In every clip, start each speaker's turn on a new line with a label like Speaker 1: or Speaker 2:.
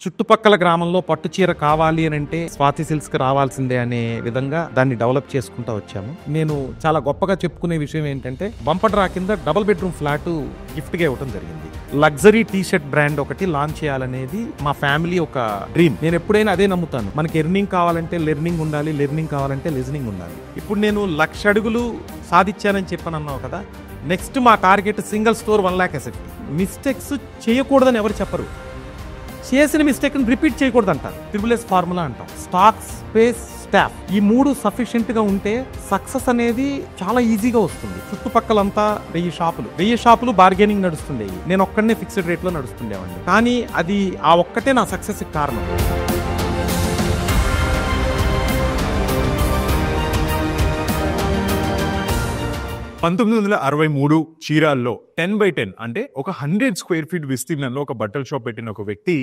Speaker 1: చుట్టుపక్కల గ్రామంలో పట్టు చీర కావాలి అని అంటే స్వాతి సిల్క్స్కి రావాల్సిందే అనే విధంగా దాన్ని డెవలప్ చేసుకుంటూ వచ్చాము. నేను చాలా గొప్పగా చెప్పుకునే విషయం ఏంటంటే బంపర్ డ్రా కింద డబుల్ బెడ్రూమ్ ఫ్లాట్ గిఫ్ట్గా ఇవ్వడం జరిగింది. లగ్జరీ టీ షర్ట్ బ్రాండ్ ఒకటి లాంచ్ చేయాలనేది మా ఫ్యామిలీ ఒక డ్రీమ్. నేను ఎప్పుడైనా అదే నమ్ముతాను. మనకి ఎర్నింగ్ కావాలంటే లెర్నింగ్ ఉండాలి, లెర్నింగ్ కావాలంటే లిజనింగ్ ఉండాలి. ఇప్పుడు నేను 1,00,000 అడుగులు సాధించానని చెప్పనన్నావు కదా, నెక్స్ట్ మా target single store 1 lakh asset. Mistakes చేయకూడదని ఎవరు చెప్పరు, చేసిన మిస్టేక్ని రిపీట్ చేయకూడదు అంటారు. SSS ఫార్ములా అంటాం. స్టాక్, స్పేస్, స్టాఫ్, ఈ 3 సఫిషియెంట్గా ఉంటే సక్సెస్ అనేది చాలా ఈజీగా వస్తుంది. చుట్టుపక్కలంతా 1000 షాపులు బార్గెనింగ్ నడుస్తుండేవి. నేను ఒక్కడనే ఫిక్స్డ్ రేట్లో నడుస్తుండేవాడిని. కానీ అది ఆ ఒక్కటే నా సక్సెస్కి కారణం.
Speaker 2: చీరాల్లో 10x10 అంటే ఒక 100 square feet విస్తీర్ణంలో ఒక బట్టల షాప్ పెట్టిన ఒక వ్యక్తి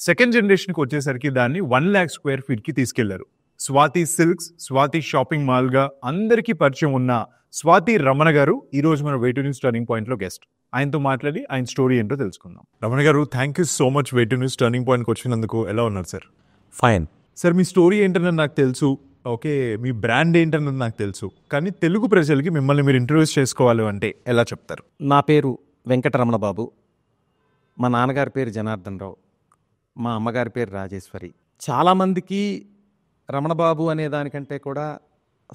Speaker 2: సెకండ్ జనరేషన్కి వచ్చేసరికి దాన్ని 1 lakh square feet కి తీసుకెళ్లారు. Swathi silks, Swathi shopping mall గా అందరికీ పరిచయం ఉన్న స్వాతి రమణ గారు ఈ రోజు మన way to news turning point లో గెస్ట్. ఆయనతో మాట్లాడి ఆయన స్టోరీ ఏంటో తెలుసుకుందాం. రమణ గారు, thank you so much way to news turning పాయింట్కి వచ్చినందుకు. ఎలా ఉన్నారు సార్?
Speaker 1: ఫైన్
Speaker 2: సార్, మీ స్టోరీ ఏంటన్నది నాకు తెలుసు, ఓకే, మీ బ్రాండ్ ఏంటన్నది నాకు తెలుసు, కానీ తెలుగు ప్రజలకి మిమ్మల్ని మీరు ఇంట్రడ్యూస్ చేసుకోవాలి అంటే ఎలా చెప్తారు?
Speaker 1: నా పేరు వెంకటరమణ బాబు. మా నాన్నగారి పేరు జనార్దన్ రావు, మా అమ్మగారి పేరు రాజేశ్వరి. చాలామందికి రమణబాబు అనే దానికంటే కూడా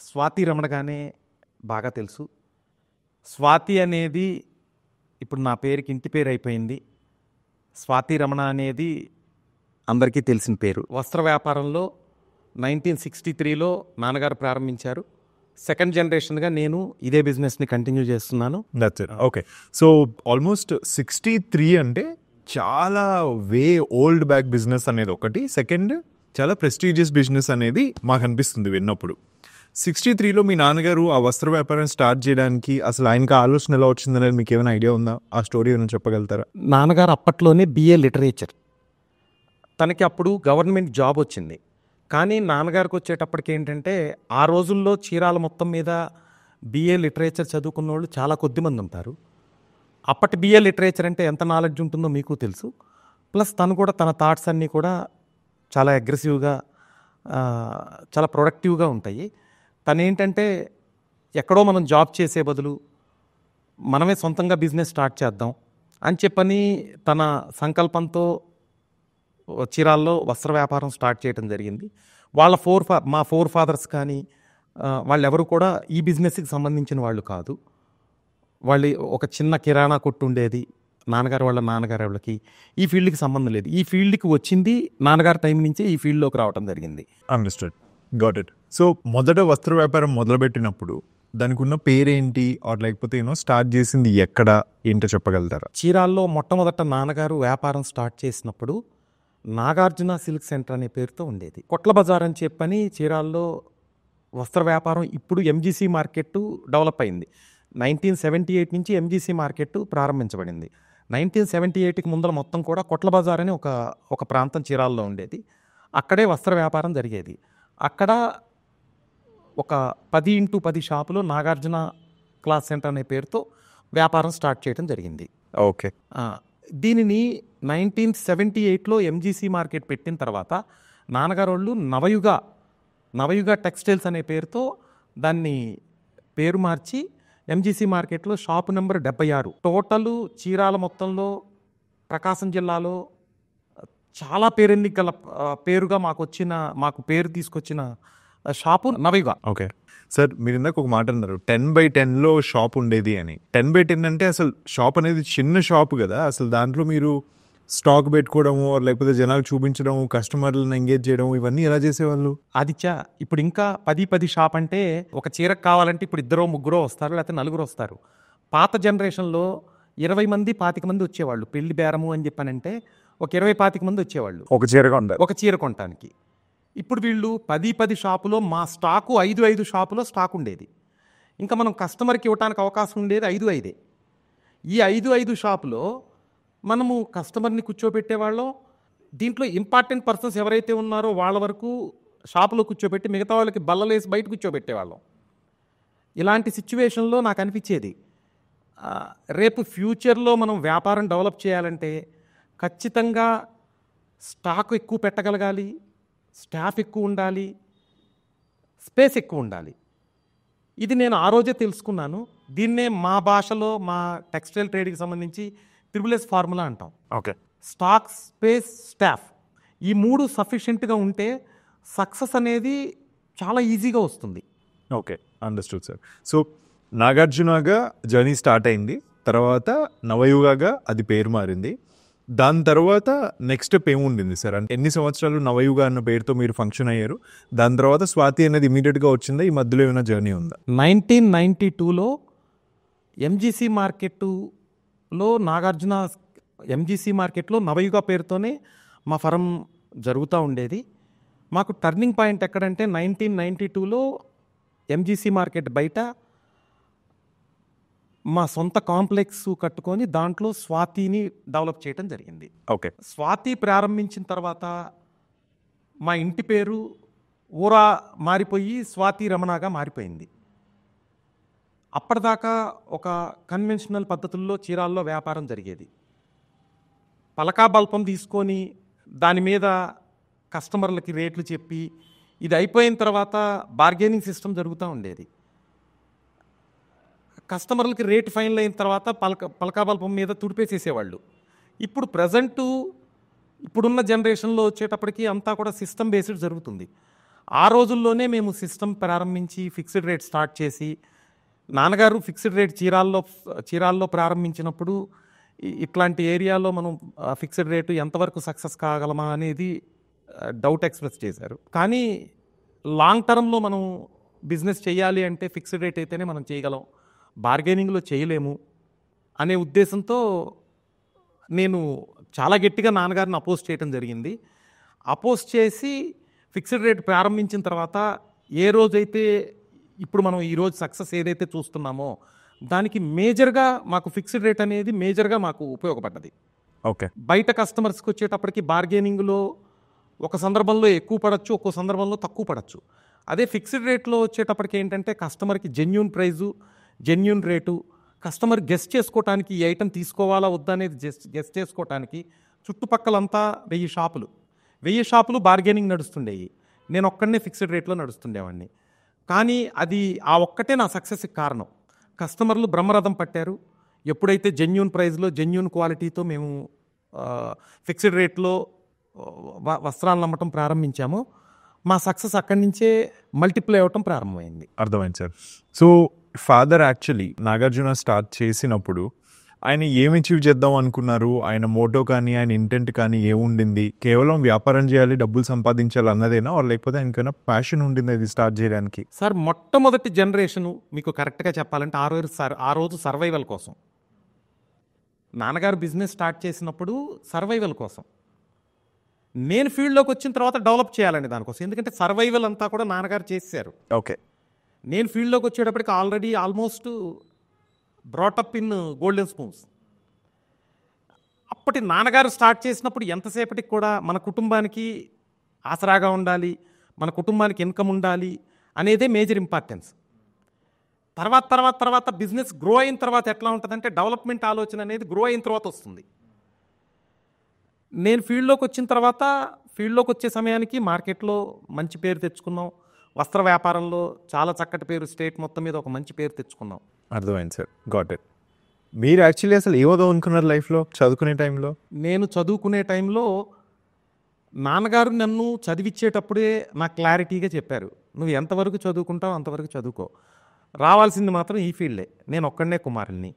Speaker 1: స్వాతి రమణగానే బాగా తెలుసు. స్వాతి అనేది ఇప్పుడు నా పేరుకి ఇంటి పేరు అయిపోయింది. స్వాతి రమణ అనేది అందరికీ తెలిసిన పేరు. వస్త్ర వ్యాపారంలో 1963లో నాన్నగారు ప్రారంభించారు. సెకండ్ జనరేషన్గా నేను ఇదే బిజినెస్ని కంటిన్యూ చేస్తున్నాను.
Speaker 2: That's it. Okay, so almost 63 అంటే చాలా ఓల్డ్ బ్యాక్ బిజినెస్ అనేది ఒకటి. సెకండ్, చాలా ప్రెస్టీజియస్ బిజినెస్ అనేది మాకు అనిపిస్తుంది విన్నప్పుడు. 63లో మీ నాన్నగారు ఆ వస్త్ర వ్యాపారం స్టార్ట్ చేయడానికి అసలు ఆయనకి ఆలోచన ఎలా వచ్చిందనేది మీకు ఏమైనా ఐడియా ఉందా? ఆ స్టోరీ ఏమైనా చెప్పగలుగుతారా?
Speaker 1: నాన్నగారు అప్పట్లోనే BA లిటరేచర్, తనకి అప్పుడు గవర్నమెంట్ జాబ్ వచ్చింది. కానీ నాన్నగారికి వచ్చేటప్పటికి ఏంటంటే ఆ రోజుల్లో చీరాల మొత్తం మీద BA లిటరేచర్ చదువుకున్న వాళ్ళు చాలా కొద్దిమంది ఉంటారు. అప్పటి BA లిటరేచర్ అంటే ఎంత నాలెడ్జ్ ఉంటుందో మీకు తెలుసు. ప్లస్ తను కూడా తన థాట్స్ అన్నీ కూడా చాలా అగ్రెసివ్గా, చాలా ప్రొడక్టివ్గా ఉంటాయి. తను ఏంటంటే ఎక్కడో మనం జాబ్ చేసే బదులు మనమే సొంతంగా బిజినెస్ స్టార్ట్ చేద్దాం అని చెప్పని తన సంకల్పంతో చీరాల్లో వస్త్ర వ్యాపారం స్టార్ట్ చేయడం జరిగింది. వాళ్ళ మా ఫోర్ ఫాదర్స్ కానీ వాళ్ళెవరు కూడా ఈ బిజినెస్కి సంబంధించిన వాళ్ళు కాదు. వాళ్ళు ఒక చిన్న కిరాణా కొట్టు ఉండేది. నాన్నగారు వాళ్ళ నాన్నగారు వాళ్ళకి ఈ ఫీల్డ్కి సంబంధం లేదు. ఈ ఫీల్డ్కి వచ్చింది నాన్నగారి టైం నుంచే ఈ ఫీల్డ్లోకి రావడం జరిగింది.
Speaker 2: Understood, got it. సో మొదట వస్త్ర వ్యాపారం మొదలుపెట్టినప్పుడు దానికి ఉన్న పేరేంటి, ఆర్ లేకపోతే స్టార్ట్ చేసింది ఎక్కడ, ఏంటో చెప్పగలుగుతారా?
Speaker 1: చీరాల్లో మొట్టమొదట నాన్నగారు వ్యాపారం స్టార్ట్ చేసినప్పుడు నాగార్జున సిల్క్ సెంటర్ అనే పేరుతో ఉండేది. కొట్ల బజార్ అని చెప్పని చీరాల్లో వస్త్ర వ్యాపారం ఇప్పుడు MGC మార్కెట్ డెవలప్ అయింది. 1978 నుంచి MGC మార్కెట్ ప్రారంభించబడింది. 1978కి ముందర మొత్తం కూడా కొట్ల బజార్ అని ఒక ప్రాంతం చీరాల్లో ఉండేది. అక్కడే వస్త్ర వ్యాపారం జరిగేది. అక్కడ ఒక 10x10 షాపులో నాగార్జున క్లాత్ సెంటర్ అనే పేరుతో వ్యాపారం స్టార్ట్ చేయడం జరిగింది.
Speaker 2: ఓకే,
Speaker 1: దీనిని 1978లో MGC మార్కెట్ పెట్టిన తర్వాత నాన్నగారు వాళ్ళు నవయుగ టెక్స్టైల్స్ అనే పేరుతో దాన్ని పేరు మార్చి MGC మార్కెట్లో షాపు నెంబర్ 76. టోటలు చీరాల మొత్తంలో ప్రకాశం జిల్లాలో చాలా పేరుగా మాకు పేరు తీసుకొచ్చిన షాపు నవయుగ.
Speaker 2: ఓకే సార్, మీరు ఇందాక ఒక మాట అన్నారు 10x10లో షాప్ ఉండేది అని. 10x10 అంటే అసలు షాప్ అనేది చిన్న షాప్ కదా. అసలు దాంట్లో మీరు స్టాక్ పెట్టుకోవడము, లేకపోతే జనాలు చూపించడం, కస్టమర్లను ఎంగేజ్ చేయడం, ఇవన్నీ ఎలా చేసేవాళ్ళు?
Speaker 1: ఇప్పుడు ఇంకా 10 షాప్ అంటే ఒక చీరకు కావాలంటే ఇప్పుడు 2-3 వస్తారు, లేకపోతే 4 వస్తారు. పాత జనరేషన్లో 20 మంది 25 మంది వచ్చేవాళ్ళు. పెళ్లి బేరము అని చెప్పానంటే ఒక 20-25 మంది వచ్చేవాళ్ళు ఒక చీర కొనడానికి. ఇప్పుడు వీళ్ళు 10 షాపులో మా స్టాకు 5 షాపులో స్టాక్ ఉండేది. ఇంకా మనం కస్టమర్కి ఇవ్వడానికి అవకాశం ఉండేది 5. ఈ 5 షాపులో మనము కస్టమర్ని కూర్చోబెట్టేవాళ్ళం. దీంట్లో ఇంపార్టెంట్ పర్సన్స్ ఎవరైతే ఉన్నారో వాళ్ళ వరకు షాపులో కూర్చోబెట్టి మిగతా వాళ్ళకి బల్లలేసి బయట కూర్చోబెట్టేవాళ్ళం. ఇలాంటి సిచ్యువేషన్లో నాకు అనిపించేది రేపు ఫ్యూచర్లో మనం వ్యాపారం డెవలప్ చేయాలంటే ఖచ్చితంగా స్టాక్ ఎక్కువ పెట్టగలగాలి, స్టాఫ్ ఎక్కువ ఉండాలి, స్పేస్ ఎక్కువ ఉండాలి. ఇది నేను ఆ రోజే తెలుసుకున్నాను. దీన్నే మా భాషలో మా టెక్స్టైల్ ట్రేడ్కి సంబంధించి త్రిబుల్ ఫార్ములా అంటాం.
Speaker 2: ఓకే.
Speaker 1: స్టాక్, స్పేస్, స్టాఫ్ ఈ 3 సఫిషియెంట్గా ఉంటే సక్సెస్ అనేది చాలా ఈజీగా వస్తుంది.
Speaker 2: Okay, understood sir. సో నాగార్జునగా జర్నీ స్టార్ట్ అయింది, తర్వాత నవయుగగా అది పేరు మారింది. దాని తర్వాత నెక్స్ట్ స్టెప్ ఏముండింది సార్? అంటే ఎన్ని సంవత్సరాలు నవయుగ అన్న పేరుతో మీరు ఫంక్షన్ అయ్యారు? దాని తర్వాత స్వాతి అనేది ఇమీడియట్గా వచ్చిందా? ఈ మధ్యలో ఏమైనా జర్నీ ఉందా?
Speaker 1: 1992లో ఎంజీసీ మార్కెట్లో నాగార్జున ఎంజీసీ మార్కెట్లో నవయుగ పేరుతోనే మా ఫరం జరుగుతూ ఉండేది. మాకు టర్నింగ్ పాయింట్ ఎక్కడంటే 1992లో ఎంజీసీ మార్కెట్ బయట మా సొంత కాంప్లెక్స్ కట్టుకొని దాంట్లో స్వాతిని డెవలప్ చేయడం జరిగింది.
Speaker 2: ఓకే.
Speaker 1: స్వాతి ప్రారంభించిన తర్వాత మా ఇంటి పేరు ఊరా మారిపోయి స్వాతి రమణగా మారిపోయింది. అప్పటిదాకా ఒక కన్వెన్షనల్ పద్ధతుల్లో చీరాల్లో వ్యాపారం జరిగేది. పలకా బల్పం తీసుకొని దాని మీద కస్టమర్లకి రేట్లు చెప్పి ఇది అయిపోయిన తర్వాత బార్గెనింగ్ సిస్టమ్ జరుగుతూ ఉండేది. కస్టమర్లకి రేట్ ఫైనల్ అయిన తర్వాత పలకా బల్పం మీద తుడిపేసేసేవాళ్ళు. ఇప్పుడు ప్రజెంటు ఇప్పుడున్న జనరేషన్లో వచ్చేటప్పటికి అంతా కూడా సిస్టమ్ బేస్డ్ జరుగుతుంది. ఆ రోజుల్లోనే మేము సిస్టమ్ ప్రారంభించి ఫిక్స్డ్ రేట్ స్టార్ట్ చేసి, నాన్నగారు ఫిక్స్డ్ రేట్ చీరాల్లో ప్రారంభించినప్పుడు ఇట్లాంటి ఏరియాలో మనం ఫిక్స్డ్ రేటు ఎంతవరకు సక్సెస్ కాగలమా అనేది డౌట్ ఎక్స్ప్రెస్ చేశారు. కానీ లాంగ్ టర్మ్లో మనం బిజినెస్ చేయాలి అంటే ఫిక్స్డ్ రేట్ అయితేనే మనం చేయగలం, బార్గెనింగ్లో చేయలేము అనే ఉద్దేశంతో నేను చాలా గట్టిగా నాన్నగారిని అపోజ్ చేయడం జరిగింది. అపోజ్ చేసి ఫిక్స్డ్ రేట్ ప్రారంభించిన తర్వాత ఏ రోజైతే ఇప్పుడు మనం ఈరోజు సక్సెస్ ఏదైతే చూస్తున్నామో దానికి మేజర్గా మాకు ఫిక్స్డ్ రేట్ అనేది మేజర్గా మాకు ఉపయోగపడ్డది.
Speaker 2: ఓకే.
Speaker 1: బయట కస్టమర్స్కి వచ్చేటప్పటికి బార్గెనింగ్లో ఒక సందర్భంలో ఎక్కువ పడచ్చు, ఒక్కో సందర్భంలో తక్కువ పడచ్చు. అదే ఫిక్స్డ్ రేట్లో వచ్చేటప్పటికి ఏంటంటే కస్టమర్కి genuine price, genuine rate, customer guest చేసుకోవటానికి ఈ ఐటెం తీసుకోవాలా వద్దా అనేది గెస్ట్ చేసుకోవటానికి చుట్టుపక్కలంతా 1000 షాపులు బార్గెనింగ్ నడుస్తుండేవి. నేను ఒక్కడనే ఫిక్స్డ్ రేట్లో నడుస్తుండేవాడిని. కానీ అది ఆ ఒక్కటే నా సక్సెస్కి కారణం. కస్టమర్లు బ్రహ్మరథం పట్టారు. ఎప్పుడైతే జెన్యూన్ ప్రైస్లో జెన్యూన్ క్వాలిటీతో మేము ఫిక్స్డ్ రేట్లో వస్త్రాలను అమ్మటం ప్రారంభించామో మా సక్సెస్ అక్కడి నుంచే మల్టిప్లై అవ్వటం ప్రారంభమైంది.
Speaker 2: అర్థమైంది sir. So father actually Nagarjuna start చేసినప్పుడు ఆయన ఏం అచీవ్ చేద్దాం అనుకున్నారు? ఆయన మోటో కానీ ఆయన ఇంటెంట్ కానీ ఏముండింది? కేవలం వ్యాపారం చేయాలి, డబ్బులు సంపాదించాలి అన్నదేనా, లేకపోతే ఆయనకైనా ప్యాషన్ ఉండింది ఇది స్టార్ట్ చేయడానికి?
Speaker 1: సార్, మొట్టమొదటి జనరేషను మీకు కరెక్ట్గా చెప్పాలంటే ఆ రోజు సర్వైవల్ కోసం. నాన్నగారు బిజినెస్ స్టార్ట్ చేసినప్పుడు సర్వైవల్ కోసం. నేను ఫీల్డ్లోకి వచ్చిన తర్వాత డెవలప్ చేయాలండి దానికోసం. ఎందుకంటే సర్వైవల్ అంతా కూడా నాన్నగారు చేశారు.
Speaker 2: ఓకే.
Speaker 1: నేను ఫీల్డ్లోకి వచ్చేటప్పటికి already almost brought up in golden spoons. అప్పటి నాన్నగారు స్టార్ట్ చేసినప్పుడు ఎంతసేపటికి కూడా మన కుటుంబానికి ఆసరాగా ఉండాలి, మన కుటుంబానికి ఇన్కమ్ ఉండాలి అనేదే మేజర్ ఇంపార్టెన్స్. తర్వాత బిజినెస్ గ్రో అయిన తర్వాత ఎట్లా ఉంటుందంటే డెవలప్మెంట్ ఆలోచన అనేది గ్రో అయిన తర్వాత వస్తుంది. నేను ఫీల్డ్లోకి వచ్చిన తర్వాత ఫీల్డ్లోకి వచ్చే సమయానికి మార్కెట్లో మంచి పేరు తెచ్చుకున్నాం. వస్త్ర వ్యాపారంలో చాలా చక్కటి పేరు, స్టేట్ మొత్తం మీద ఒక మంచి పేరు తెచ్చుకున్నాం.
Speaker 2: అర్థమైంది సార్, గాట్ ఇట్. మీరు యాక్చువల్లీ అసలు ఏమవుదాం అనుకున్నారు లైఫ్లో చదువుకునే టైంలో?
Speaker 1: నేను చదువుకునే టైంలో నాన్నగారు నన్ను చదివించేటప్పుడే నాకు క్లారిటీగా చెప్పారు, నువ్వు ఎంతవరకు చదువుకుంటావు అంతవరకు చదువుకో, రావాల్సింది మాత్రం ఈ ఫీల్డే, నేను ఒక్కడనే కుమారుల్ని,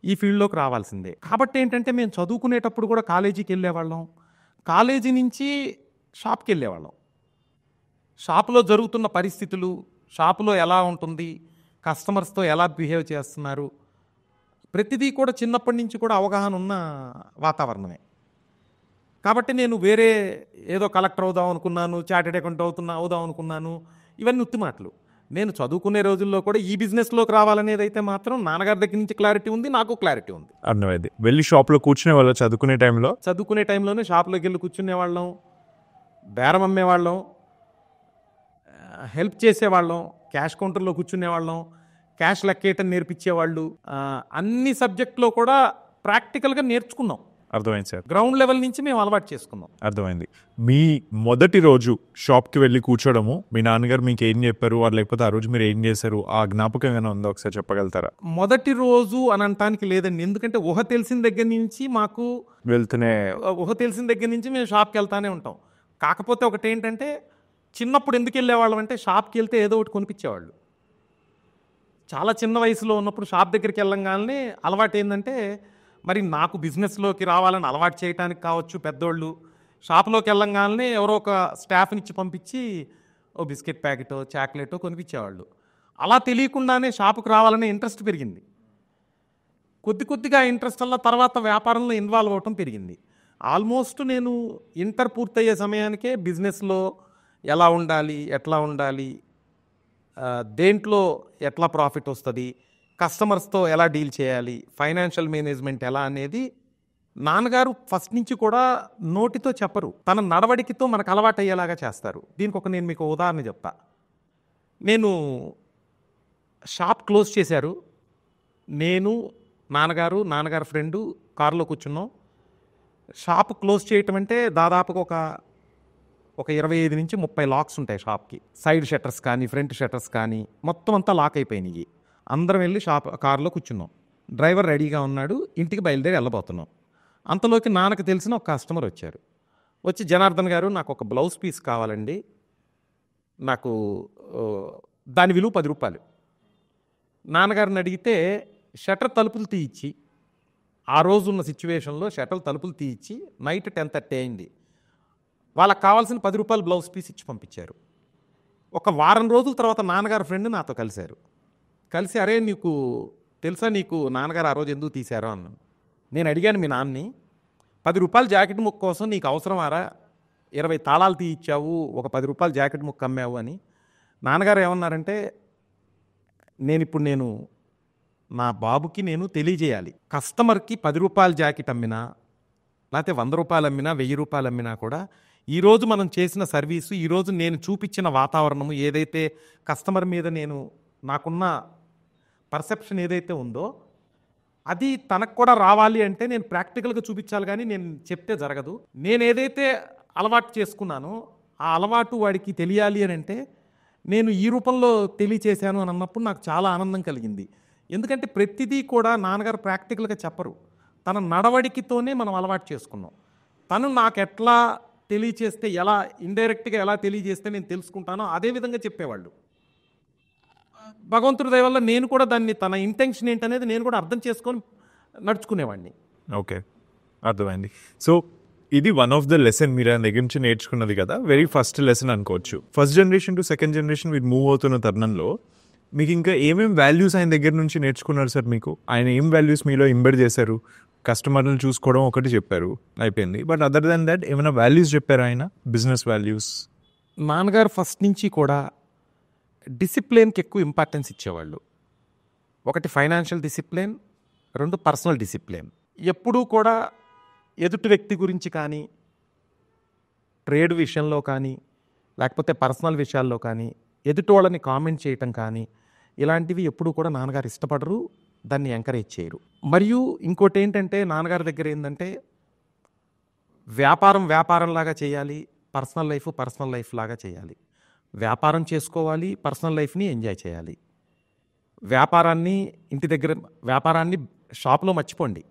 Speaker 1: ఈ ఫీల్డ్లోకి రావాల్సిందే. కాబట్టి ఏంటంటే మేము చదువుకునేటప్పుడు కూడా కాలేజీకి వెళ్ళేవాళ్ళం, కాలేజీ నుంచి షాప్కి వెళ్ళేవాళ్ళం. షాపులో జరుగుతున్న పరిస్థితులు, షాపులో ఎలా ఉంటుంది, కస్టమర్స్తో ఎలా బిహేవ్ చేస్తున్నారు, ప్రతిదీ కూడా చిన్నప్పటి నుంచి కూడా అవగాహన ఉన్న వాతావరణమే. కాబట్టి నేను వేరే ఏదో కలెక్టర్ అవుదాం అనుకున్నాను, చార్టెడ్ అకౌంట్ అవుదాం అనుకున్నాను, ఇవన్నీ ఉత్తి మాటలు. నేను చదువుకునే రోజుల్లో కూడా ఈ బిజినెస్లోకి రావాలనేది అయితే మాత్రం నాన్నగారి దగ్గర నుంచి క్లారిటీ ఉంది, నాకు క్లారిటీ ఉంది.
Speaker 2: అర్థమైంది. వెళ్ళి షాప్లో కూర్చునే వాళ్ళు చదువుకునే
Speaker 1: టైంలోనే షాప్లోకి వెళ్ళి కూర్చునేవాళ్ళం, బేరం అమ్మేవాళ్ళం, హెల్ప్ చేసేవాళ్ళం, క్యాష్ కౌంటర్లో కూర్చునేవాళ్ళం, క్యాష్ లెక్కేయటం నేర్పించేవాళ్ళు. అన్ని సబ్జెక్టులో కూడా ప్రాక్టికల్గా నేర్చుకున్నాం.
Speaker 2: అర్థమైంది సార్,
Speaker 1: గ్రౌండ్ లెవెల్ నుంచి మేము అలవాటు చేసుకున్నాం.
Speaker 2: అర్థమైంది. మీ మొదటి రోజు షాప్కి వెళ్ళి కూర్చోడము, మీ నాన్నగారు మీకు ఏం చెప్పారు, లేకపోతే ఆ రోజు మీరు ఏం చేశారు, ఆ జ్ఞాపకం ఏమైనా ఉందో ఒకసారి చెప్పగలుగుతారా?
Speaker 1: మొదటి రోజు అని అనటానికి లేదండి, ఎందుకంటే ఊహ తెలిసిన దగ్గర నుంచి మాకు ఊహ తెలిసిన దగ్గర నుంచి మేము షాప్కి వెళ్తానే ఉంటాం. కాకపోతే ఒకటి ఏంటంటే, చిన్నప్పుడు ఎందుకు వెళ్ళేవాళ్ళం అంటే షాప్కి వెళ్తే ఏదో ఒకటి కొనిపించేవాళ్ళు. చాలా చిన్న వయసులో ఉన్నప్పుడు షాప్ దగ్గరికి వెళ్ళంగానే అలవాటు ఏంటంటే, మరి నాకు బిజినెస్లోకి రావాలని అలవాటు చేయడానికి కావచ్చు, పెద్దోళ్ళు షాప్లోకి వెళ్ళంగానే ఎవరో ఒక స్టాఫ్ని ఇచ్చి పంపించి ఓ బిస్కెట్ ప్యాకెటో చాక్లెటో కొనిపించేవాళ్ళు. అలా తెలియకుండానే షాపుకి రావాలనే ఇంట్రెస్ట్ పెరిగింది. కొద్ది కొద్దిగా ఇంట్రెస్ట్ వల్ల తర్వాత వ్యాపారంలో ఇన్వాల్వ్ అవ్వటం పెరిగింది. ఆల్మోస్ట్ నేను ఇంటర్ పూర్తయ్యే సమయానికే బిజినెస్లో ఎలా ఉండాలి, ఎట్లా ఉండాలి, దేంట్లో ఎట్లా ప్రాఫిట్ వస్తుంది, కస్టమర్స్తో ఎలా డీల్ చేయాలి, ఫైనాన్షియల్ మేనేజ్మెంట్ ఎలా అనేది నాన్నగారు ఫస్ట్ నుంచి కూడా నోటితో చెప్పరు, తన నడవడికితో మనకు అలవాటు అయ్యేలాగా చేస్తారు. దీనికి నేను మీకు ఉదాహరణ చెప్తా. నేను షాప్ క్లోజ్ చేశారు, నేను నాన్నగారు ఫ్రెండు కారులో కూర్చున్నాం. షాప్ క్లోజ్ చేయటం అంటే దాదాపుగా ఒక 25 నుంచి 30 లాక్స్ ఉంటాయి షాప్కి. సైడ్ షట్టర్స్ కానీ ఫ్రంట్ షట్టర్స్ కానీ మొత్తం అంతా లాక్ అయిపోయినాయి. అందరం వెళ్ళి కారులో కూర్చున్నాం. డ్రైవర్ రెడీగా ఉన్నాడు, ఇంటికి బయలుదేరి వెళ్ళబోతున్నాం. అంతలోకి నాన్నకు తెలిసిన ఒక కస్టమర్ వచ్చారు. వచ్చి, జనార్దన్ గారు నాకు ఒక బ్లౌజ్ పీస్ కావాలండి, నాకు దాని విలువ 10 రూపాయలు. నాన్నగారిని అడిగితే షట్టర్ తలుపులు తీయిచ్చి, ఆ రోజు ఉన్న సిచ్యువేషన్లో షట్టర్ తలుపులు తీయిచ్చి నైట్ 10:30 అయింది. వాళ్ళకి కావాల్సిన 10 రూపాయలు బ్లౌజ్ పీస్ ఇచ్చి పంపించారు. ఒక వారం రోజుల తర్వాత నాన్నగారు ఫ్రెండ్ నాతో కలిశారు. కలిసి, అరే నీకు తెలుసా, నీకు నాన్నగారు ఆ రోజు ఎందుకు తీశారో అన్నాను. నేను అడిగాను మీ నాన్నని, 10 రూపాయల జాకెట్ ముక్క కోసం నీకు అవసరమారా, 20 తాళాలు తీయిచ్చావు, ఒక 10 రూపాయల జాకెట్ ముక్క అమ్మావు అని. నాన్నగారు ఏమన్నారంటే, నేను నా బాబుకి నేను తెలియజేయాలి, కస్టమర్కి 10 రూపాయల జాకెట్ అమ్మినా లేకపోతే 100 రూపాయలు అమ్మినా 1000 రూపాయలు అమ్మినా కూడా ఈరోజు మనం చేసిన సర్వీసు, ఈరోజు నేను చూపించిన వాతావరణము, ఏదైతే కస్టమర్ మీద నాకున్న పర్సెప్షన్ ఏదైతే ఉందో అది తనకు కూడా రావాలి అంటే నేను ప్రాక్టికల్గా చూపించాలి, కానీ నేను చెప్తే జరగదు. నేను ఏదైతే అలవాటు చేసుకున్నానో ఆ అలవాటు వాడికి తెలియాలి అని అంటే నేను ఈ రూపంలో తెలియచేశాను అని అన్నప్పుడు నాకు చాలా ఆనందం కలిగింది. ఎందుకంటే ప్రతిదీ కూడా నాన్నగారు ప్రాక్టికల్గా చెప్పరు, తన నడవడికితోనే మనం అలవాటు చేసుకున్నాం. తను నాకు ఎట్లా తెలియచేస్తే, ఎలా ఇండైరెక్ట్గా ఎలా తెలియజేస్తే నేను తెలుసుకుంటానో అదే విధంగా చెప్పేవాళ్ళు. భగవంతుడి దయ వల్ల నేను కూడా దాన్ని, తన ఇంటెన్షన్ ఏంటనేది నేను కూడా అర్థం చేసుకొని నడుచుకునేవాడిని.
Speaker 2: ఓకే, అర్థమైంది. సో ఇది వన్ ఆఫ్ ద లెసన్ మీరు ఆయన దగ్గర నుంచి నేర్చుకున్నది కదా, వెరీ ఫస్ట్ లెసన్ అనుకోవచ్చు. First generation to second generation మీరు మూవ్ అవుతున్న తరుణంలో మీకు ఇంకా ఏమేం వాల్యూస్ ఆయన దగ్గర నుంచి నేర్చుకున్నారు సార్? మీకు ఆయన ఏం వాల్యూస్ మీలో ఇంబెడ్ చేశారు? కస్టమర్ని చూసుకోవడం ఒకటి చెప్పారు, అయిపోయింది. బట్ అదర్ దాన్ దట్ ఏమైనా వాల్యూస్ చెప్పారు ఆయన, బిజినెస్ వాల్యూస్?
Speaker 1: నాన్నగారు ఫస్ట్ నుంచి కూడా డిసిప్లిన్కి ఎక్కువ ఇంపార్టెన్స్ ఇచ్చేవాళ్ళు. ఒకటి ఫైనాన్షియల్ డిసిప్లిన్, 2 పర్సనల్ డిసిప్లిన్. ఎప్పుడూ కూడా ఎదుటి వ్యక్తి గురించి కానీ, ట్రేడ్ విషయంలో కానీ, లేకపోతే పర్సనల్ విషయాల్లో కానీ ఎదుటి వాళ్ళని కామెంట్ చేయటం కానీ ఇలాంటివి ఎప్పుడూ కూడా నాన్నగారు ఇష్టపడరు, దాన్ని ఎంకరేజ్ చేయరు. మరియు ఇంకోటి ఏంటంటే, నాన్నగారి దగ్గర ఏంటంటే వ్యాపారంలాగా చేయాలి, పర్సనల్ లైఫ్ లాగా చేయాలి. వ్యాపారం చేసుకోవాలి, పర్సనల్ లైఫ్ని ఎంజాయ్ చేయాలి. వ్యాపారాన్ని షాప్లో మర్చిపోండి,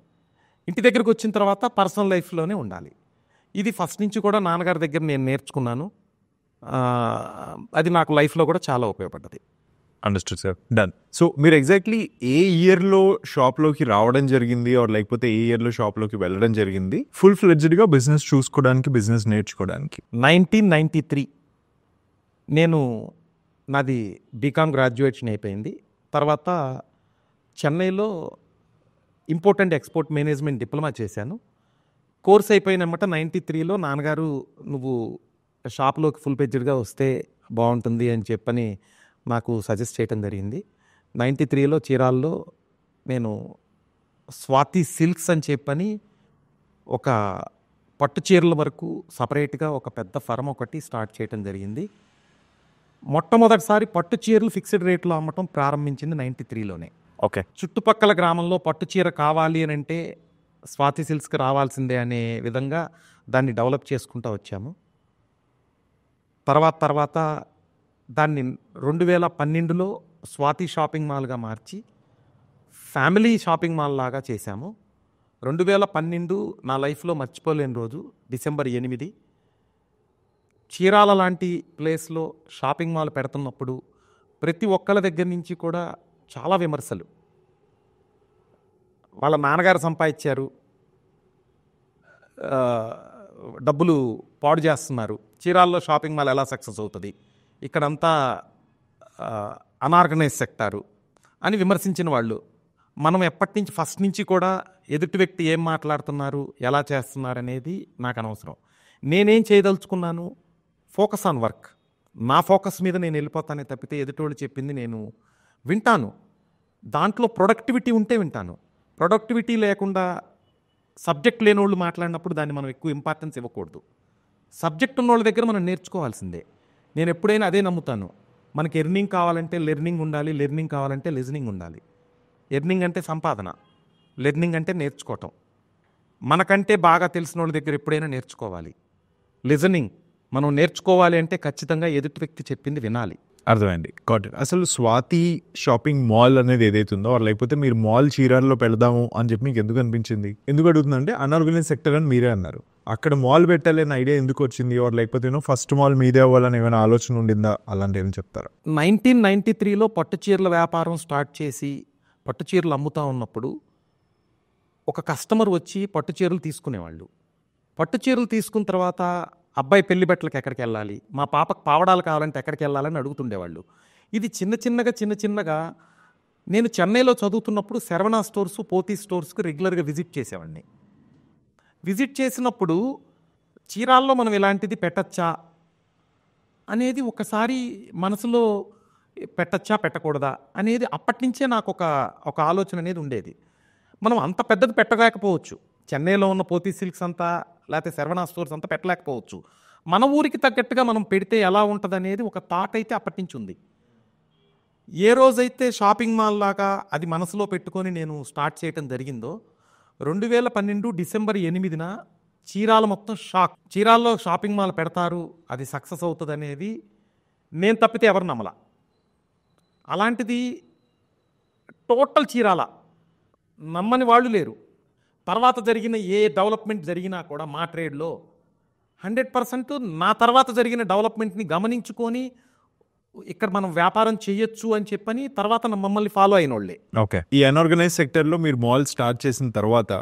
Speaker 1: ఇంటి దగ్గరకు వచ్చిన తర్వాత పర్సనల్ లైఫ్లోనే ఉండాలి. ఇది ఫస్ట్ నుంచి కూడా నాన్నగారి దగ్గర నేను నేర్చుకున్నాను. అది నాకు లైఫ్లో కూడా చాలా ఉపయోగపడ్డది.
Speaker 2: Understood sir, done. సో మీరు ఎగ్జాక్ట్లీ ఏ ఇయర్లో షాప్లోకి రావడం జరిగింది, లేకపోతే ఏ ఇయర్లో షాప్లోకి వెళ్ళడం జరిగింది ఫుల్ ఫ్లెడ్జ్డ్గా బిజినెస్ చూసుకోవడానికి, బిజినెస్ నేర్చుకోవడానికి?
Speaker 1: 1993 నాది బీకామ్ గ్రాడ్యుయేషన్ అయిపోయింది. తర్వాత చెన్నైలో import and export management diploma చేశాను. కోర్స్ అయిపోయినమాట 93లో నాన్నగారు నువ్వు షాప్లోకి ఫుల్ ఫ్లెడ్జ్డ్గా వస్తే బాగుంటుంది అని చెప్పని నాకు సజెస్ట్ చేయడం జరిగింది. 93లో చీరాల్లో నేను స్వాతి సిల్క్స్ అని చెప్పని ఒక పట్టు చీరల వరకు సపరేట్గా ఒక పెద్ద ఫర్మ్ ఒకటి స్టార్ట్ చేయడం జరిగింది. మొట్టమొదటిసారి పట్టు చీరలు ఫిక్స్డ్ రేట్లో అమ్మటం ప్రారంభించింది 93లోనే.
Speaker 2: ఓకే.
Speaker 1: చుట్టుపక్కల గ్రామంలో పట్టు చీర కావాలి అని అంటే స్వాతి సిల్క్స్కి రావాల్సిందే అనే విధంగా దాన్ని డెవలప్ చేసుకుంటూ వచ్చాము. తర్వాత దాన్ని 2012లో స్వాతి షాపింగ్ మాల్గా మార్చి ఫ్యామిలీ షాపింగ్ మాల్ లాగా చేశాము. 2012 నా లైఫ్లో మర్చిపోలేని రోజు. డిసెంబర్ 8 చీరాల లాంటి ప్లేస్లో షాపింగ్ మాల్ పెడుతున్నప్పుడు ప్రతి ఒక్కళ్ళ దగ్గర నుంచి కూడా చాలా విమర్శలు. వాళ్ళ నాన్నగారు సంపాదించారు, డబ్బులు పాడు చేస్తున్నారు, చీరాల్లో షాపింగ్ మాల్ ఎలా సక్సెస్ అవుతుంది, ఇక్కడంతా అనార్గనైజ్ సెక్టారు అని విమర్శించిన వాళ్ళు. మనం ఎప్పటి నుంచి ఫస్ట్ నుంచి కూడా ఎదుటి వ్యక్తి ఏం మాట్లాడుతున్నారు, ఎలా చేస్తున్నారు అనేది నాకు అనవసరం. నేనేం చేయదలుచుకున్నాను, ఫోకస్ ఆన్ వర్క్. నా ఫోకస్ మీద నేను వెళ్ళిపోతానే తప్పితే ఎదుటోళ్ళు చెప్పింది నేను వింటాను. దాంట్లో ప్రొడక్టివిటీ ఉంటే వింటాను. ప్రొడక్టివిటీ లేకుండా సబ్జెక్ట్ లేని వాళ్ళు మాట్లాడినప్పుడు దాన్ని మనం ఎక్కువ ఇంపార్టెన్స్ ఇవ్వకూడదు. సబ్జెక్ట్ ఉన్న వాళ్ళ దగ్గర మనం నేర్చుకోవాల్సిందే. నేను ఎప్పుడైనా అదే నమ్ముతాను. మనకి ఎర్నింగ్ కావాలంటే లెర్నింగ్ ఉండాలి, లెర్నింగ్ కావాలంటే లిజనింగ్ ఉండాలి. ఎర్నింగ్ అంటే సంపాదన, లెర్నింగ్ అంటే నేర్చుకోవటం. మనకంటే బాగా తెలిసిన వాళ్ళ దగ్గర ఎప్పుడైనా నేర్చుకోవాలి. లిజనింగ్ మనం నేర్చుకోవాలి అంటే ఖచ్చితంగా ఎదుటి వ్యక్తి చెప్పింది వినాలి.
Speaker 2: అర్థమైంది. Got it. అసలు స్వాతి షాపింగ్ మాల్ అనేది ఏదైతే ఉందో, లేకపోతే మీరు మాల్ చీరాల్లో పెడదాము అని చెప్పి మీకు ఎందుకు అనిపించింది? ఎందుకు అడుగుతుందంటే అన్ఆర్గనైజ్ సెక్టర్ అని మీరే అన్నారు. అక్కడ మాల్ పెట్టాలని ఐడియా ఎందుకు వచ్చింది? లేకపోతే ఫస్ట్ మాల్ మీదే అవ్వాలని ఏమైనా ఆలోచన ఉండిందా? అలాంటి ఏం చెప్తారా?
Speaker 1: 1993లో పట్టు చీరల వ్యాపారం స్టార్ట్ చేసి పట్టు చీరలు అమ్ముతూ ఉన్నప్పుడు ఒక కస్టమర్ వచ్చి పట్టు చీరలు తీసుకునేవాళ్ళు. పట్టు చీరలు తీసుకున్న తర్వాత అబ్బాయి పెళ్లి బట్టలకు ఎక్కడికి వెళ్ళాలి, మా పాపకు పావడాలు కావాలంటే ఎక్కడికి వెళ్ళాలని అడుగుతుండేవాళ్ళు. ఇది చిన్న చిన్నగా నేను చెన్నైలో చదువుతున్నప్పుడు శరవణ స్టోర్స్, పోతీ స్టోర్స్కి రెగ్యులర్గా విజిట్ చేసేవాడిని. విజిట్ చేసినప్పుడు చీరాల్లో మనం ఇలాంటిది పెట్టచ్చా అనేది ఒకసారి మనసులో పెట్టచ్చా పెట్టకూడదా అనేది అప్పటి నుంచే నాకు ఒక ఆలోచన అనేది ఉండేది. మనం అంత పెద్దది పెట్టలేకపోవచ్చు, చెన్నైలో ఉన్న పోతీ సిల్క్స్ అంతా లేకపోతే శరవణ స్టోర్స్ అంతా పెట్టలేకపోవచ్చు. మన ఊరికి తగ్గట్టుగా మనం పెడితే ఎలా ఉంటుంది అనేది ఒక థాట్ అయితే అప్పటి నుంచి ఉంది. ఏ రోజైతే షాపింగ్ మాల్ లాగా అది మనసులో పెట్టుకొని నేను స్టార్ట్ చేయడం జరిగిందో 2012 డిసెంబర్ 8న చీరాల మొత్తం షాక్. చీరాల్లో షాపింగ్ మాల్ పెడతారు, అది సక్సెస్ అవుతుంది అనేది నేను తప్పితే ఎవరు నమ్మలా. అలాంటిది టోటల్ చీరాల నమ్మని వాళ్ళు లేరు. తర్వాత జరిగిన ఏ డెవలప్మెంట్ జరిగినా కూడా మా ట్రేడ్లో 100% నా తర్వాత జరిగిన డెవలప్మెంట్ని గమనించుకొని ఇక్కడ మనం వ్యాపారం చేయొచ్చు అని చెప్పని తర్వాత మమ్మల్ని ఫాలో అయిన వాళ్ళే.
Speaker 2: ఓకే. ఈ అన్ఆర్గనైజ్ సెక్టర్లో మీరు మాల్ స్టార్ట్ చేసిన తర్వాత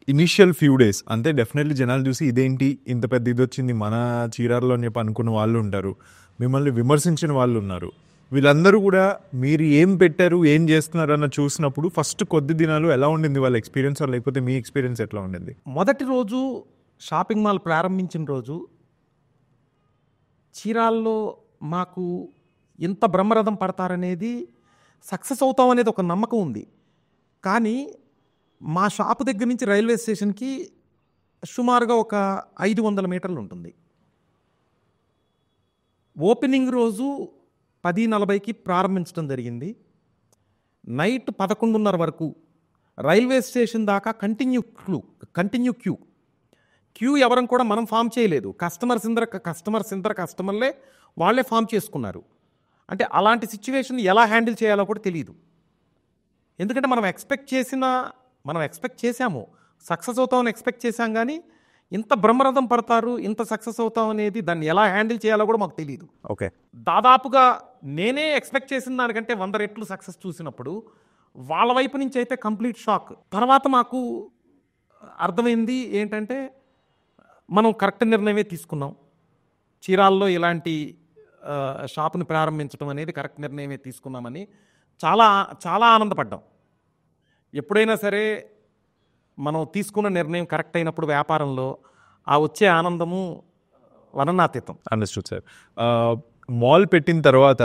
Speaker 2: ఇనిషియల్ ఫ్యూ డేస్ అంటే డెఫినెట్లీ జనాలు చూసి ఇదేంటి ఇంత పెద్ద ఇది వచ్చింది మన చీరాల్లో అని చెప్పి అనుకున్న వాళ్ళు ఉంటారు, మిమ్మల్ని విమర్శించిన వాళ్ళు ఉన్నారు. వీళ్ళందరూ కూడా మీరు ఏం పెట్టారు, ఏం చేస్తున్నారు అన్న చూసినప్పుడు ఫస్ట్ కొద్ది దినాలు ఎలా ఉండింది వాళ్ళ ఎక్స్పీరియన్స్, లేకపోతే మీ ఎక్స్పీరియన్స్ ఎట్లా ఉండింది?
Speaker 1: మొదటి రోజు షాపింగ్ మాల్ ప్రారంభించిన రోజు చీరాల్లో మాకు ఇంత బ్రహ్మరథం పడతారనేది, సక్సెస్ అవుతాం అనేది ఒక నమ్మకం ఉంది. కానీ మా షాపు దగ్గర నుంచి రైల్వే స్టేషన్కి సుమారుగా ఒక 500 మీటర్లు ఉంటుంది. ఓపెనింగ్ రోజు 10:40కి ప్రారంభించడం జరిగింది. నైట్ 11:30 వరకు రైల్వే స్టేషన్ దాకా కంటిన్యూ క్యూ ఎవరం కూడా మనం ఫామ్ చేయలేదు. కస్టమర్లే వాళ్ళే ఫామ్ చేసుకున్నారు. అంటే అలాంటి సిచ్యువేషన్ ఎలా హ్యాండిల్ చేయాలో కూడా తెలియదు. ఎందుకంటే మనం ఎక్స్పెక్ట్ చేసాము, సక్సెస్ అవుతామని ఎక్స్పెక్ట్ చేశాం. కానీ ఇంత బ్రహ్మరథం పడతారు, ఇంత సక్సెస్ అవుతాం అనేది దాన్ని ఎలా హ్యాండిల్ చేయాలో కూడా మాకు తెలియదు.
Speaker 2: ఓకే.
Speaker 1: దాదాపుగా నేనే ఎక్స్పెక్ట్ చేసిన దానికంటే 100 రెట్లు సక్సెస్ చూసినప్పుడు వాళ్ళ వైపు నుంచి అయితే కంప్లీట్ షాక్. తర్వాత మాకు అర్థమైంది ఏంటంటే మనం కరెక్ట్ నిర్ణయమే తీసుకున్నాం. చీరాల్లో ఇలాంటి షాపుని ప్రారంభించడం అనేది కరెక్ట్ నిర్ణయమే తీసుకున్నామని చాలా చాలా ఆనందపడ్డాం. ఎప్పుడైనా సరే మనం తీసుకున్న నిర్ణయం కరెక్ట్ అయినప్పుడు వ్యాపారంలో ఆ వచ్చే ఆనందము వర్ణనాతీతం.
Speaker 2: Understood sir. మాల్ పెట్టిన తర్వాత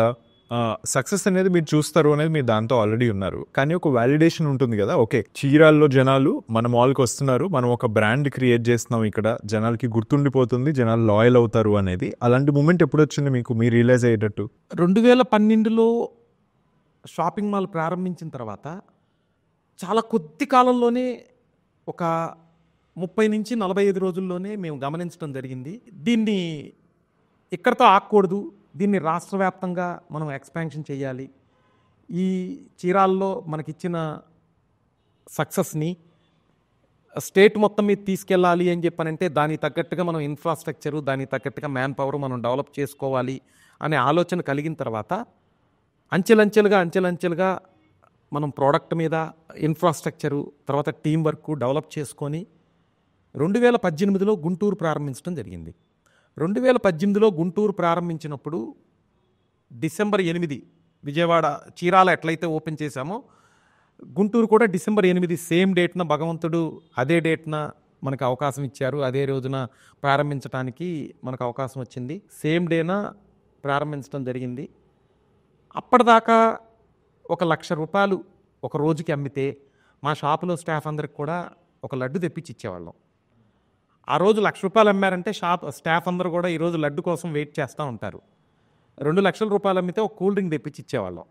Speaker 2: సక్సెస్ అనేది మీరు చూస్తారు అనేది మీరు దాంతో ఆల్రెడీ ఉన్నారు. కానీ ఒక వ్యాలిడేషన్ ఉంటుంది కదా, ఓకే చీరాల్లో జనాలు మన మాల్కి వస్తున్నారు, మనం ఒక బ్రాండ్ క్రియేట్ చేస్తున్నాం, ఇక్కడ జనాలకి గుర్తుండిపోతుంది, జనాలు లాయల్ అవుతారు అనేది. అలాంటి మూమెంట్ ఎప్పుడు వచ్చింది మీకు, మీరు రియలైజ్ అయ్యేటట్టు?
Speaker 1: 2012లో షాపింగ్ మాల్ ప్రారంభించిన తర్వాత చాలా కొద్ది కాలంలోనే ఒక 30-45 రోజుల్లోనే మేము గమనించడం జరిగింది. దీన్ని ఇక్కడితో ఆగకూడదు. దీన్ని రాష్ట్ర వ్యాప్తంగా మనం ఎక్స్పాన్షన్ చేయాలి. ఈ చీరాల్లో మనకిచ్చిన సక్సెస్ని స్టేట్ మొత్తం మీద తీసుకెళ్ళాలి అని చెప్పనంటే దానికి తగ్గట్టుగా మనం ఇన్ఫ్రాస్ట్రక్చరు, దానికి తగ్గట్టుగా మ్యాన్ పవర్ మనం డెవలప్ చేసుకోవాలి అనే ఆలోచన కలిగిన తర్వాత అంచెలంచెలుగా మనం ప్రోడక్ట్ మీద ఇన్ఫ్రాస్ట్రక్చరు, తర్వాత టీం వర్క్ డెవలప్ చేసుకొని 2018లో గుంటూరు ప్రారంభించడం జరిగింది. 2018లో గుంటూరు ప్రారంభించినప్పుడు డిసెంబర్ 8 విజయవాడ చీరాల ఎట్లయితే ఓపెన్ చేశామో గుంటూరు కూడా డిసెంబర్ 8 సేమ్ డేట్న భగవంతుడు అదే డేట్న మనకు అవకాశం ఇచ్చారు. అదే రోజున ప్రారంభించడానికి మనకు అవకాశం వచ్చింది. సేమ్ డేన ప్రారంభించడం జరిగింది. అప్పటిదాకా ₹1,00,000 ఒక రోజుకి అమ్మితే మా షాపులో స్టాఫ్ అందరికి కూడా ఒక లడ్డు తెప్పించి ఇచ్చేవాళ్ళం. ఆ రోజు ₹1,00,000 అమ్మారంటే స్టాఫ్ అందరూ కూడా ఈరోజు లడ్డు కోసం వెయిట్ చేస్తూ ఉంటారు. ₹2,00,000 అమ్మితే ఒక కూల్ డ్రింక్ తెప్పించి ఇచ్చేవాళ్ళం.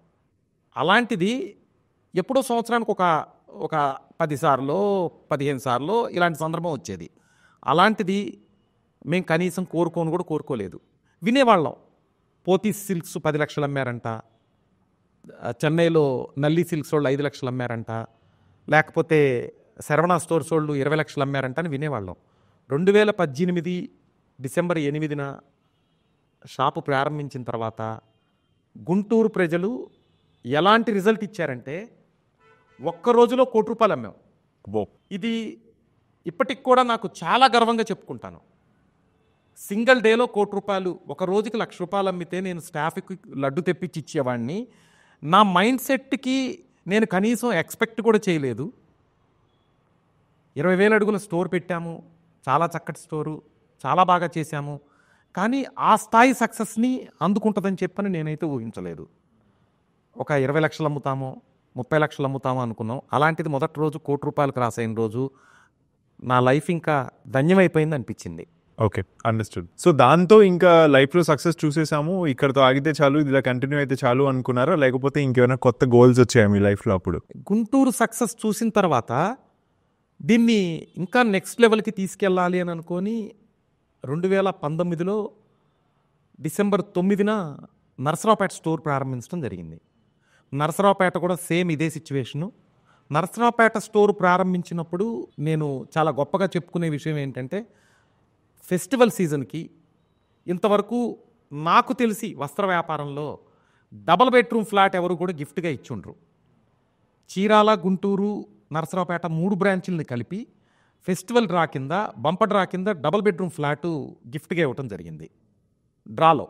Speaker 1: అలాంటిది ఎప్పుడో సంవత్సరానికి ఒక 10 సార్లో 15 సార్లో ఇలాంటి సందర్భం వచ్చేది. అలాంటిది మేము కనీసం కోరుకోలేదు. వినేవాళ్ళం. పోతీస్ సిల్క్స్ 10 లక్షలు అమ్మారంట, చెన్నైలో నల్లి సిల్క్స్ వాళ్ళు 5 లక్షలు అమ్మారంట, లేకపోతే శరవణ స్టోర్స్ వాళ్ళు 20 లక్షలు అమ్మారంట అని వినేవాళ్ళం. 2018 డిసెంబర్ 8న షాపు ప్రారంభించిన తర్వాత గుంటూరు ప్రజలు ఎలాంటి రిజల్ట్ ఇచ్చారంటే ఒక్క రోజులో ₹1,00,000 అమ్మాం. ఇది ఇప్పటికి కూడా నాకు చాలా గర్వంగా చెప్పుకుంటాను. సింగిల్ డేలో ₹1,00,000, ఒక రోజుకి ₹1,00,000 అమ్మితే నేను స్టాఫ్కి లడ్డు తెప్పించి ఇచ్చేవాడిని. నా మైండ్ సెట్కి నేను కనీసం ఎక్స్పెక్ట్ కూడా చేయలేదు. 20,000 అడుగుల స్టోర్ పెట్టాము, చాలా చక్కటి స్టోరు, చాలా బాగా చేశాము. కానీ ఆ స్థాయి సక్సెస్ని అందుకుంటుందని చెప్పని నేనైతే ఊహించలేదు. ఒక 20 లక్షలు అమ్ముతాము, 30 లక్షలు అమ్ముతాము అనుకున్నాం. అలాంటిది మొదటి రోజు ₹1,00,000 క్రాస్ అయిన రోజు నా లైఫ్ ఇంకా ధన్యమైపోయింది అనిపించింది.
Speaker 2: Okay, understood. సో దాంతో ఇంకా లైఫ్లో సక్సెస్ చూసేసాము, ఇక్కడతో ఆగితే చాలు, ఇలా కంటిన్యూ అయితే చాలు అనుకున్నారా, లేకపోతే ఇంకేమైనా కొత్త గోల్స్ వచ్చాయా మీ లైఫ్లో అప్పుడు?
Speaker 1: గుంటూరు సక్సెస్ చూసిన తర్వాత దీన్ని ఇంకా నెక్స్ట్ లెవెల్కి తీసుకెళ్ళాలి అని అనుకొని 2019లో డిసెంబర్ 9న నరసరావుపేట స్టోర్ ప్రారంభించడం జరిగింది. నరసరావుపేట కూడా సేమ్ ఇదే సిచ్యువేషను. నరసరావుపేట స్టోర్ ప్రారంభించినప్పుడు నేను చాలా గొప్పగా చెప్పుకునే విషయం ఏంటంటే ఫెస్టివల్ సీజన్కి ఇంతవరకు నాకు తెలిసి వస్త్ర వ్యాపారంలో డబల్ బెడ్రూమ్ ఫ్లాట్ ఎవరు కూడా గిఫ్ట్గా ఇచ్చుండ్రు. చీరాల, గుంటూరు, నరసరావుపేట 3 బ్రాంచీలని కలిపి ఫెస్టివల్ డ్రా కింద, బంపర్ డ్రా కింద డబల్ బెడ్రూమ్ ఫ్లాటు గిఫ్ట్గా ఇవ్వటం జరిగింది. డ్రాలో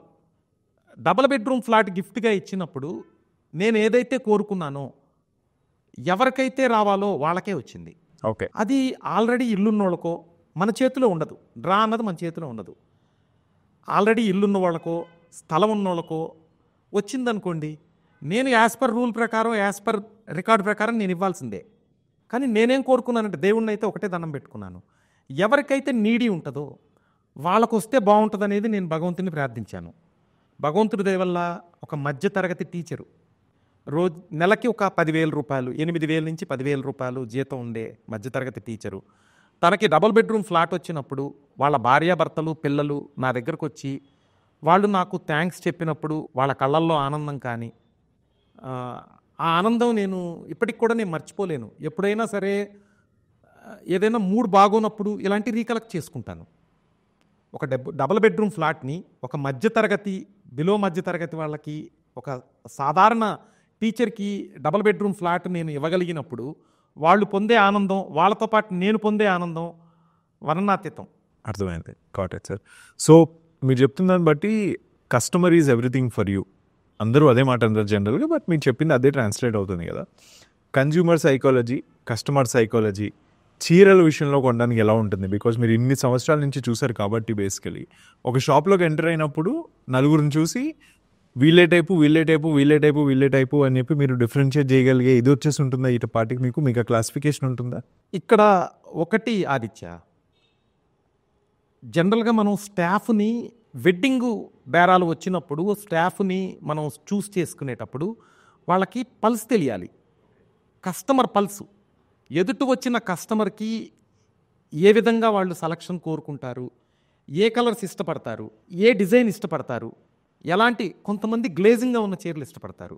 Speaker 1: డబల్ బెడ్రూమ్ ఫ్లాట్ గిఫ్ట్గా ఇచ్చినప్పుడు నేను ఏదైతే కోరుకున్నానో ఎవరికైతే రావాలో వాళ్ళకే వచ్చింది.
Speaker 2: ఓకే,
Speaker 1: అది ఆల్రెడీ ఇల్లున్నోళ్ళకో మన చేతిలో ఉండదు. డ్రా అన్నది మన చేతిలో ఉండదు. ఆల్రెడీ ఇల్లున్న వాళ్ళకో స్థలం ఉన్నోళ్ళకో వచ్చిందనుకోండి, నేను యాజ్ పర్ రూల్ ప్రకారం, యాజ్ పర్ రికార్డు ప్రకారం నేను ఇవ్వాల్సిందే. కానీ నేనేం కోరుకున్నానంటే దేవుణ్ణి అయితే ఒకటే దండం పెట్టుకున్నాను, ఎవరికైతే నీడీ ఉంటుందో వాళ్ళకు వస్తే బాగుంటుంది అనేది నేను భగవంతుని ప్రార్థించాను. భగవంతుడి దయ వల్ల ఒక మధ్యతరగతి టీచరు నెలకి ఒక ₹10,000, 8,000 నుంచి ₹10,000 జీతం ఉండే మధ్యతరగతి టీచరు తనకి డబుల్ బెడ్రూమ్ ఫ్లాట్ వచ్చినప్పుడు వాళ్ళ భార్యాభర్తలు, పిల్లలు నా దగ్గరకు వచ్చి వాళ్ళు నాకు థ్యాంక్స్ చెప్పినప్పుడు వాళ్ళ కళ్ళల్లో ఆనందం కానీ, ఆ ఆనందం నేను ఇప్పటికి కూడా నేను మర్చిపోలేను. ఎప్పుడైనా సరే ఏదైనా మూడ్ బాగోనప్పుడు ఇలాంటి రీకలెక్ట్ చేసుకుంటాను. ఒక డబుల్ బెడ్రూమ్ ఫ్లాట్ని ఒక మధ్యతరగతి, బిలో మధ్యతరగతి వాళ్ళకి, ఒక సాధారణ టీచర్కి డబుల్ బెడ్రూమ్ ఫ్లాట్ నేను ఇవ్వగలిగినప్పుడు వాళ్ళు పొందే ఆనందం, వాళ్ళతో పాటు నేను పొందే ఆనందం వర్ణనాతీతం.
Speaker 2: అర్థమైంది. Got it sir. సో మీరు చెప్తున్న దాన్ని బట్టి customer is everything for you, అందరూ అదే మాట అంటారు జనరల్గా, బట్ మీరు చెప్పింది అదే ట్రాన్స్లేట్ అవుతుంది కదా. కన్జ్యూమర్ సైకాలజీ, కస్టమర్ సైకాలజీ చీరల విషయంలో కొనడానికి ఎలా ఉంటుంది? బికాజ్ మీరు ఇన్ని సంవత్సరాల నుంచి చూసారు కాబట్టి బేసికలీ ఒక షాప్లోకి ఎంటర్ అయినప్పుడు నలుగురిని చూసి వీళ్ళే టైపు అని చెప్పి మీరు డిఫరెన్షియేట్ చేయగలిగే ఇది వచ్చేసి ఉంటుందా ఇటు పార్టీకి? మీకు క్లాసిఫికేషన్ ఉంటుందా?
Speaker 1: ఇక్కడ ఒకటి ఆదిత్య, జనరల్గా మనం స్టాఫ్ని వెడ్డింగు బేరాలు వచ్చినప్పుడు స్టాఫ్ని మనం చూస్ చేసుకునేటప్పుడు వాళ్ళకి పల్స్ తెలియాలి, కస్టమర్ పల్సు. ఎదుటి వచ్చిన కస్టమర్కి ఏ విధంగా వాళ్ళు సెలక్షన్ కోరుకుంటారు, ఏ కలర్స్ ఇష్టపడతారు, ఏ డిజైన్ ఇష్టపడతారు, ఎలాంటి కొంతమంది గ్లేజింగ్గా ఉన్న చీరలు ఇష్టపడతారు,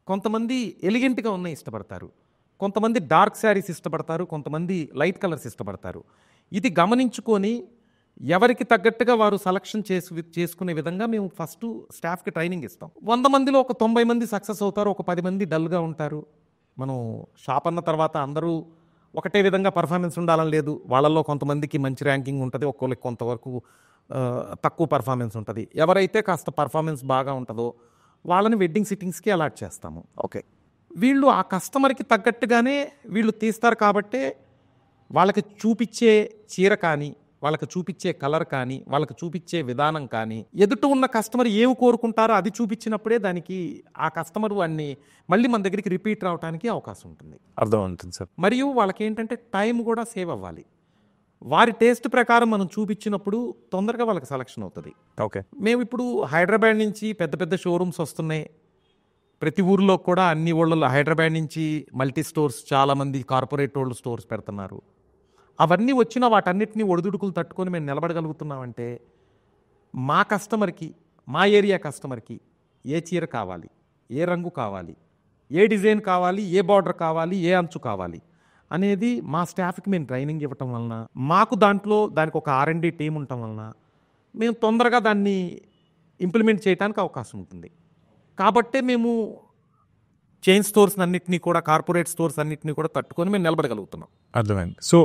Speaker 1: కొంతమంది ఎలిగెంట్గా ఉన్న ఇష్టపడతారు, కొంతమంది డార్క్ శారీస్ ఇష్టపడతారు, కొంతమంది లైట్ కలర్స్ ఇష్టపడతారు. ఇది గమనించుకొని ఎవరికి తగ్గట్టుగా వారు సెలక్షన్ చేసుకునే విధంగా మేము ఫస్ట్ స్టాఫ్కి ట్రైనింగ్ ఇస్తాం. 100 మందిలో ఒక 90 మంది సక్సెస్ అవుతారు, ఒక 10 మంది డల్గా ఉంటారు. మనం షాప్ అన్న తర్వాత అందరూ ఒకటే విధంగా పర్ఫార్మెన్స్ ఉండాలని లేదు. వాళ్ళల్లో కొంతమందికి మంచి ర్యాంకింగ్ ఉంటుంది, ఒక్కొక్కరికి కొంతవరకు తక్కువ పర్ఫార్మెన్స్ ఉంటుంది. ఎవరైతే కాస్త పర్ఫార్మెన్స్ బాగా ఉంటుందో వాళ్ళని వెడ్డింగ్ సిట్టింగ్స్కి అలాట్ చేస్తాము.
Speaker 3: ఓకే.
Speaker 1: వీళ్ళు ఆ కస్టమర్కి తగ్గట్టుగానే వీళ్ళు తీస్తారు కాబట్టే వాళ్ళకి చూపించే చీర కానీ, వాళ్ళకి చూపించే కలర్ కానీ, వాళ్ళకి చూపించే విధానం కానీ, ఎదుట ఉన్న కస్టమర్ ఏమి కోరుకుంటారో అది చూపించినప్పుడే దానికి ఆ కస్టమర్ వాడిని మళ్ళీ మన దగ్గరికి రిపీట్ రావడానికి అవకాశం ఉంటుంది.
Speaker 3: అర్థం అవుతుంది సార్.
Speaker 1: మరియు వాళ్ళకి ఏంటంటే టైం కూడా సేవ్ అవ్వాలి. వారి టేస్ట్ ప్రకారం మనం చూపించినప్పుడు తొందరగా వాళ్ళకి సెలక్షన్ అవుతుంది.
Speaker 3: ఓకే.
Speaker 1: మేము ఇప్పుడు హైదరాబాద్ నుంచి పెద్ద పెద్ద షోరూమ్స్ వస్తున్నాయి. ప్రతి ఊర్లో కూడా అన్ని ఊళ్ళలో హైదరాబాద్ నుంచి మల్టీ స్టోర్స్, చాలామంది కార్పొరేట్ వాళ్ళు స్టోర్స్ పెడుతున్నారు. అవన్నీ వచ్చిన వాటన్నిటిని ఒడిదుడుకులు తట్టుకొని మేము నిలబడగలుగుతున్నామంటే మా కస్టమర్కి, మా ఏరియా కస్టమర్కి ఏ చీర కావాలి, ఏ రంగు కావాలి, ఏ డిజైన్ కావాలి, ఏ బార్డర్ కావాలి, ఏ అంచు కావాలి అనేది మా స్టాఫ్కి మేము ట్రైనింగ్ ఇవ్వటం వలన, మాకు దానికి ఒక R&D టీం ఉండటం వలన మేము తొందరగా దాన్ని ఇంప్లిమెంట్ చేయడానికి అవకాశం ఉంటుంది. కాబట్టే మేము చైన్ స్టోర్స్ అన్నింటినీ కూడా, కార్పొరేట్ స్టోర్స్ అన్నింటినీ కూడా తట్టుకొని మేము నిలబడగలుగుతున్నాం.
Speaker 2: అర్థమైంది. సో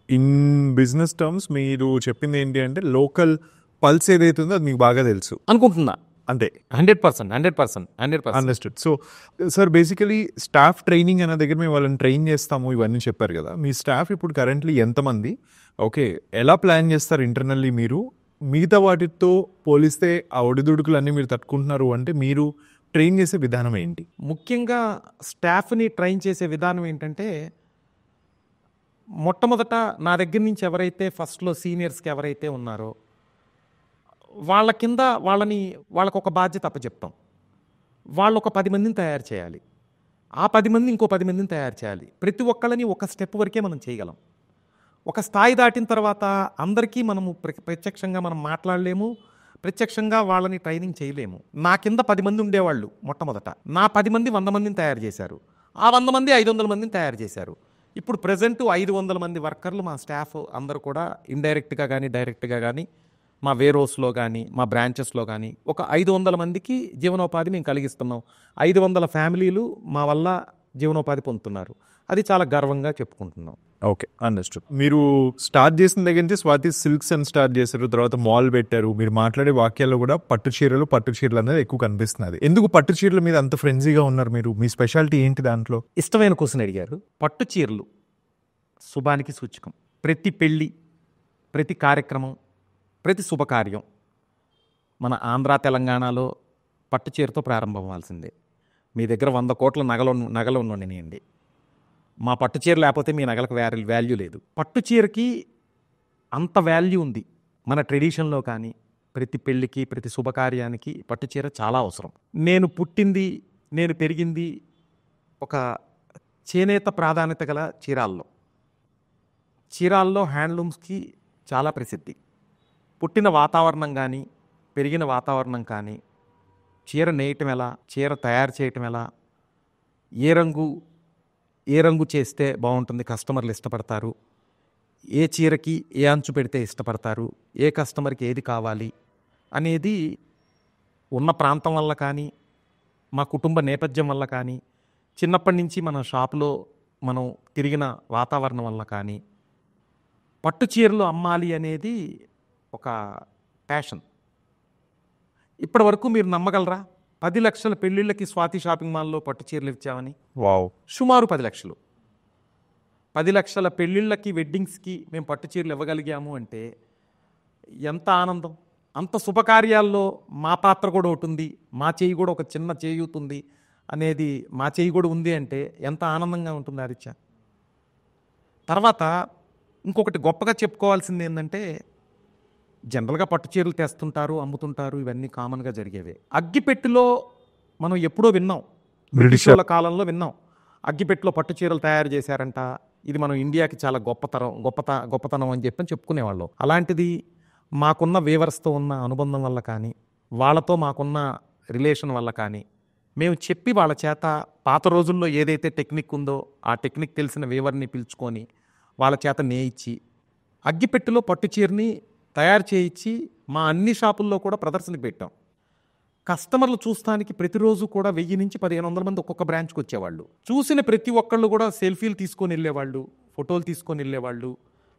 Speaker 2: ఇన్ బిజినెస్ టర్మ్స్ మీరు చెప్పింది ఏంటి అంటే లోకల్ పల్స్ ఏదైతే ఉందో అది మీకు బాగా తెలుసు
Speaker 1: అనుకుంటున్నా.
Speaker 2: అంతే.
Speaker 1: 100%.
Speaker 2: Understood. So sir basically staff training అనే దగ్గర మేము వాళ్ళని ట్రైన్ చేస్తాము ఇవన్నీ చెప్పారు కదా. మీ స్టాఫ్ ఇప్పుడు కరెంట్లీ ఎంతమంది? ఓకే, ఎలా ప్లాన్ చేస్తారు ఇంటర్నల్లీ మీరు? మిగతా వాటితో పోలిస్తే ఆ ఒడిదుడుకులు అన్నీ మీరు తట్టుకుంటున్నారు అంటే మీరు ట్రైన్ చేసే విధానం ఏంటి?
Speaker 1: ముఖ్యంగా స్టాఫ్ని ట్రైన్ చేసే విధానం ఏంటంటే, మొట్టమొదట నా దగ్గర నుంచి ఎవరైతే ఫస్ట్లో సీనియర్స్కి ఎవరైతే ఉన్నారో వాళ్ళ కింద వాళ్ళకు ఒక బాధ్యత అప్పచెప్తాం. వాళ్ళు ఒక 10 మందిని తయారు చేయాలి. ఆ 10 మంది ఇంకో 10 మందిని తయారు చేయాలి. ప్రతి ఒక్కళ్ళని ఒక స్టెప్ వరకే మనం చేయగలం. ఒక స్థాయి దాటిన తర్వాత అందరికీ మనము ప్రత్యక్షంగా మనం మాట్లాడలేము, ప్రత్యక్షంగా వాళ్ళని ట్రైనింగ్ చేయలేము. నా కింద 10 మంది ఉండేవాళ్ళు మొట్టమొదట. నా 10 మంది 100 మందిని తయారు చేశారు. ఆ 100 మంది 500 మందిని తయారు చేశారు. ఇప్పుడు ప్రజెంట్ 500 మంది వర్కర్లు మా స్టాఫ్ అందరూ కూడా ఇండైరెక్ట్గా కానీ డైరెక్ట్గా కానీ మా వేరోస్లో కానీ మా బ్రాంచెస్లో కానీ ఒక 500 మందికి జీవనోపాధి మేము కలిగిస్తున్నాం. 500 ఫ్యామిలీలు మా వల్ల జీవనోపాధి పొందుతున్నారు. అది చాలా గర్వంగా చెప్పుకుంటున్నాం.
Speaker 2: Okay, understood. మీరు స్టార్ట్ చేసిన దగ్గర నుంచి స్వాతి సిల్క్స్ అని స్టార్ట్ చేశారు, తర్వాత మాల్ పెట్టారు. మీరు మాట్లాడే వాక్యాల్లో కూడా పట్టు చీరలు అనేది ఎక్కువ కనిపిస్తున్నది. ఎందుకు పట్టు చీరల మీద అంత ఫ్రెండ్జీగా ఉన్నారు మీరు? మీ స్పెషాలిటీ ఏంటి దాంట్లో?
Speaker 1: ఇష్టమైన క్వశ్చన్ అడిగారు. పట్టు చీరలు శుభానికి సూచకం. ప్రతి పెళ్ళి, ప్రతి కార్యక్రమం, ప్రతి శుభకార్యం మన ఆంధ్ర తెలంగాణలో పట్టు చీరతో ప్రారంభం అవ్వాల్సిందే. మీ దగ్గర 100 కోట్ల నగలు ఉన్నాయండి, మా పట్టు చీర లేకపోతే మీ నగలకు వాల్యూ లేదు. పట్టు చీరకి అంత వాల్యూ ఉంది మన ట్రెడిషన్లో. కానీ ప్రతి పెళ్ళికి, ప్రతి శుభకార్యానికి పట్టు చీర చాలా అవసరం. నేను పుట్టింది, నేను పెరిగింది ఒక చేనేత ప్రాధాన్యత గల చీరాల్లో హ్యాండ్లూమ్స్కి చాలా ప్రసిద్ధి. పుట్టిన వాతావరణం కానీ, పెరిగిన వాతావరణం కానీ, చీర నేయటం ఎలా, చీర తయారు చేయటం ఎలా, ఏ రంగు చేస్తే బాగుంటుంది, కస్టమర్లు ఇష్టపడతారు, ఏ చీరకి ఏ అంచు పెడితే ఇష్టపడతారు, ఏ కస్టమర్కి ఏది కావాలి అనేది ఉన్న ప్రాంతం వల్ల కానీ, మా కుటుంబ నేపథ్యం వల్ల కానీ, చిన్నప్పటి నుంచి మన షాపులో మనం తిరిగిన వాతావరణం వల్ల కానీ, పట్టు చీరలు అమ్మాలి అనేది ఒక ప్యాషన్. ఇప్పటి వరకు మీరు నమ్మగలరా? 10 లక్షల పెళ్ళిళ్ళకి స్వాతి షాపింగ్ మాల్లో పట్టు చీరలు ఇచ్చామని.
Speaker 2: వావ్.
Speaker 1: సుమారు 10 లక్షలు. 10 లక్షల పెళ్ళిళ్ళకి, వెడ్డింగ్స్కి మేము పట్టు చీరలు ఇవ్వగలిగాము అంటే ఎంత ఆనందం. అంత శుభకార్యాల్లో మా పాత్ర కూడా ఉంటుంది, మా చేయి కూడా ఒక చిన్న చేయూతుంది అనేది, మా చేయి కూడా ఉంది అంటే ఎంత ఆనందంగా ఉంటుంది ఆదిత్య. తర్వాత ఇంకొకటి గొప్పగా చెప్పుకోవాల్సింది ఏంటంటే, జనరల్గా పట్టు చీరలు తెస్తుంటారు, అమ్ముతుంటారు, ఇవన్నీ కామన్గా జరిగేవే. అగ్గిపెట్టులో మనం ఎప్పుడో విన్నాం, బ్రిటిష్ వాళ్ళ కాలంలో విన్నాం, అగ్గిపెట్టులో పట్టు చీరలు తయారు చేశారంట, ఇది మనం ఇండియాకి చాలా గొప్పతనం అని చెప్పుకునేవాళ్ళం. అలాంటిది మాకున్న వీవర్స్తో ఉన్న అనుబంధం వల్ల కానీ, వాళ్ళతో మాకున్న రిలేషన్ వల్ల కానీ, మేము చెప్పి వాళ్ళ చేత పాత రోజుల్లో ఏదైతే టెక్నిక్ ఉందో ఆ టెక్నిక్ తెలిసిన వీవర్ని పిలుచుకొని వాళ్ళ చేత నేయించి అగ్గిపెట్టెలో పట్టు చీరని తయారు చేయించి మా అన్ని షాపుల్లో కూడా ప్రదర్శనకు పెట్టాం. కస్టమర్లు చూస్తానికి ప్రతిరోజు కూడా 1000 నుంచి 1500 మంది ఒక్కొక్క బ్రాంచ్కి వచ్చేవాళ్ళు. చూసిన ప్రతి ఒక్కళ్ళు కూడా సెల్ఫీలు తీసుకొని వెళ్ళేవాళ్ళు, ఫోటోలు తీసుకొని వెళ్ళేవాళ్ళు.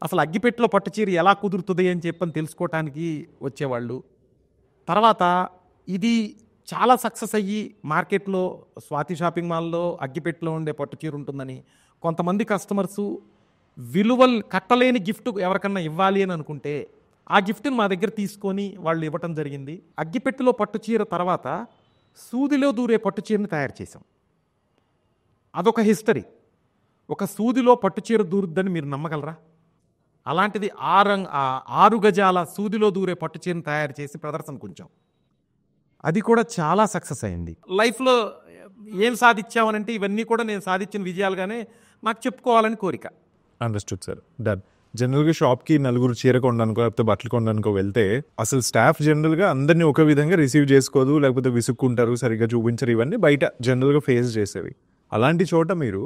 Speaker 1: అసలు అగ్గిపెట్టెలో పట్టు చీర ఎలా కుదురుతుంది అని చెప్పని తెలుసుకోవటానికి వచ్చేవాళ్ళు. తర్వాత ఇది చాలా సక్సెస్ అయ్యి మార్కెట్లో స్వాతి షాపింగ్ మాల్లో అగ్గిపెట్టెలో ఉండే పట్టు చీర ఉంటుందని కొంతమంది కస్టమర్సు విలువలు కట్టలేని గిఫ్ట్ ఎవరికన్నా ఇవ్వాలి అని అనుకుంటే ఆ గిఫ్ట్ని మా దగ్గర తీసుకొని వాళ్ళు ఇవ్వటం జరిగింది. అగ్గిపెట్టెలో పట్టు చీర తర్వాత సూదిలో దూరే పట్టు చీరని తయారు చేసాం. అదొక హిస్టరీ. ఒక సూదిలో పట్టు చీర దూరుద్దని మీరు నమ్మగలరా? అలాంటిది 6 గజాల సూదిలో దూరే పట్టు చీరని తయారు చేసి ప్రదర్శనకు ఉంచాం. అది కూడా చాలా సక్సెస్ అయింది. లైఫ్లో ఏం సాధించామనంటే ఇవన్నీ కూడా నేను సాధించిన విజయాలుగానే నాకు చెప్పుకోవాలని కోరిక.
Speaker 2: Understood sir. డన్. జనరల్గా షాప్కి నలుగురు చీర కొనడానికో లేకపోతే బట్టలు కొనడానికో వెళ్తే అసలు స్టాఫ్ జనరల్గా అందరినీ ఒక విధంగా రిసీవ్ చేసుకోదు, లేకపోతే విసుక్కుంటారు, సరిగ్గా చూపించరు. ఇవన్నీ బయట జనరల్గా ఫేస్ చేసేవి. అలాంటి చోట మీరు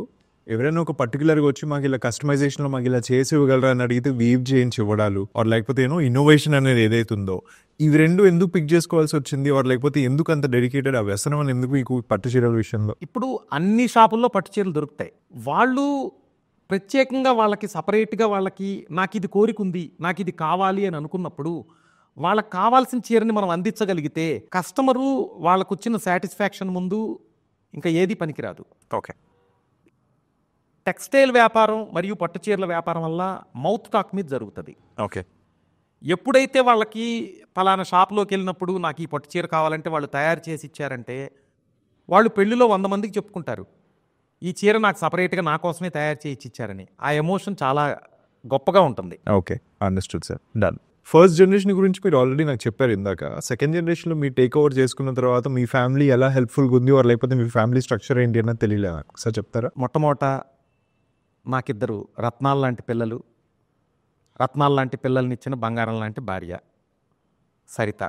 Speaker 2: ఎవరైనా ఒక పర్టికులర్గా వచ్చి మాకు ఇలా కస్టమైజేషన్లో మాకు ఇలా చేసి ఇవ్వగలరా అని అడిగితే వీవ్ చేయించి ఇవ్వడాలు, ఆర్ లేకపోతే ఇన్నోవేషన్ అనేది ఏదైతే ఉందో ఇవి రెండు ఎందుకు పిక్ చేసుకోవాల్సి వచ్చింది, ఆర్ లేకపోతే ఎందుకు అంత డెడికేటెడ్ ఆ వ్యసనం అని ఎందుకు మీకు పట్టు చీరల విషయంలో?
Speaker 1: ఇప్పుడు అన్ని షాపుల్లో పట్టు చీరలు దొరుకుతాయి. వాళ్ళు ప్రత్యేకంగా వాళ్ళకి సపరేట్గా వాళ్ళకి నాకు ఇది కోరిక ఉంది, నాకు ఇది కావాలి అని అనుకున్నప్పుడు వాళ్ళకి కావాల్సిన చీరని మనం అందించగలిగితే కస్టమరు వాళ్ళకు వచ్చిన సాటిస్ఫాక్షన్ ముందు ఇంకా ఏది పనికిరాదు.
Speaker 2: ఓకే.
Speaker 1: టెక్స్టైల్ వ్యాపారం మరియు పట్టు చీరల వ్యాపారం వల్ల మౌత్ టాక్ మీద జరుగుతుంది.
Speaker 2: ఓకే.
Speaker 1: ఎప్పుడైతే వాళ్ళకి ఫలానా షాప్లోకి వెళ్ళినప్పుడు నాకు ఈ పట్టు చీర కావాలంటే వాళ్ళు తయారు చేసి ఇచ్చారంటే వాళ్ళు పెళ్లిలో 100 మందికి చెప్పుకుంటారు ఈ చీర నాకు సపరేట్గా నా కోసమే తయారు చేసి ఇచ్చారని. ఆ ఎమోషన్ చాలా గొప్పగా ఉంటుంది.
Speaker 2: Okay, understood sir. Done. First generation గురించి మీరు ఆల్రెడీ నాకు చెప్పారు ఇందాక. సెకండ్ జనరేషన్లో మీరు టేక్ ఓవర్ చేసుకున్న తర్వాత మీ ఫ్యామిలీ ఎలా హెల్ప్ఫుల్గా ఉంది, ఆర్ లేకపోతే మీ ఫ్యామిలీ స్ట్రక్చర్ ఏంటి అన్నది తెలియలేదు సార్, చెప్తారా?
Speaker 1: మొట్టమొదట నాకిద్దరు రత్నాలు లాంటి పిల్లలు, రత్నాలు లాంటి పిల్లల్ని ఇచ్చిన బంగారం లాంటి భార్య సరిత.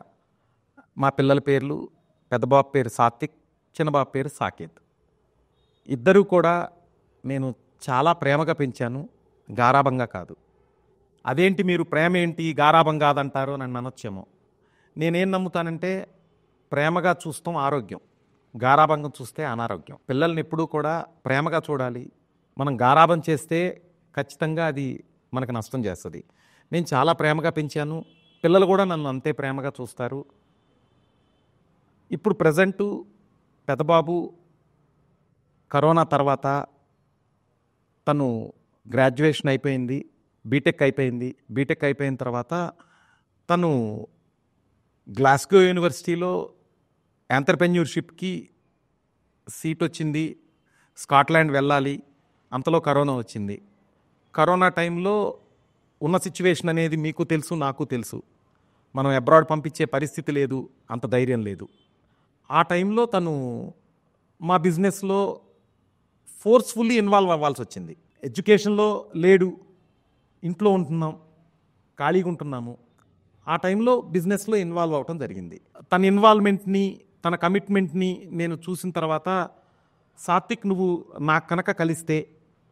Speaker 1: మా పిల్లల పేర్లు పెద్దబాబు పేరు సాత్విక్, చిన్నబాబు పేరు సాకేత్. ఇద్దరూ కూడా నేను చాలా ప్రేమగా పెంచాను, గారాబంగా కాదు. అదేంటి మీరు ప్రేమ ఏంటి గారాబం కాదంటారో నన్ను అనొచ్చేమో. నేనేం నమ్ముతానంటే ప్రేమగా చూస్తాం ఆరోగ్యం, గారాబంగా చూస్తే అనారోగ్యం. పిల్లల్ని ఎప్పుడూ కూడా ప్రేమగా చూడాలి. మనం గారాబం చేస్తే ఖచ్చితంగా అది మనకు నష్టం చేస్తుంది. నేను చాలా ప్రేమగా పెంచాను, పిల్లలు కూడా నన్ను అంతే ప్రేమగా చూస్తారు. ఇప్పుడు ప్రజెంటు పెద్దబాబు కరోనా తర్వాత తను గ్రాడ్యుయేషన్ అయిపోయింది, బీటెక్ అయిపోయింది. బీటెక్ అయిపోయిన తర్వాత తను గ్లాస్గో యూనివర్సిటీలో ఎంటర్‌ప్రెన్యూర్‌షిప్‌కి సీట్ వచ్చింది, స్కాట్లాండ్ వెళ్ళాలి. అంతలో కరోనా వచ్చింది. కరోనా టైంలో ఉన్న సిచ్యువేషన్ అనేది మీకు తెలుసు, నాకు తెలుసు. మనం అబ్రాడ్ పంపించే పరిస్థితి లేదు, అంత ధైర్యం లేదు. ఆ టైంలో తను మా బిజినెస్లో ఫోర్స్ఫుల్లీ ఇన్వాల్వ్ అవ్వాల్సి వచ్చింది. ఎడ్యుకేషన్లో లేడు, ఇంట్లో ఉంటున్నాం, ఖాళీగా ఉంటున్నాము. ఆ టైంలో బిజినెస్లో ఇన్వాల్వ్ అవ్వటం జరిగింది. తన ఇన్వాల్వ్మెంట్ని, తన కమిట్మెంట్ని నేను చూసిన తర్వాత సాత్విక్ నువ్వు నాకు కనుక కలిస్తే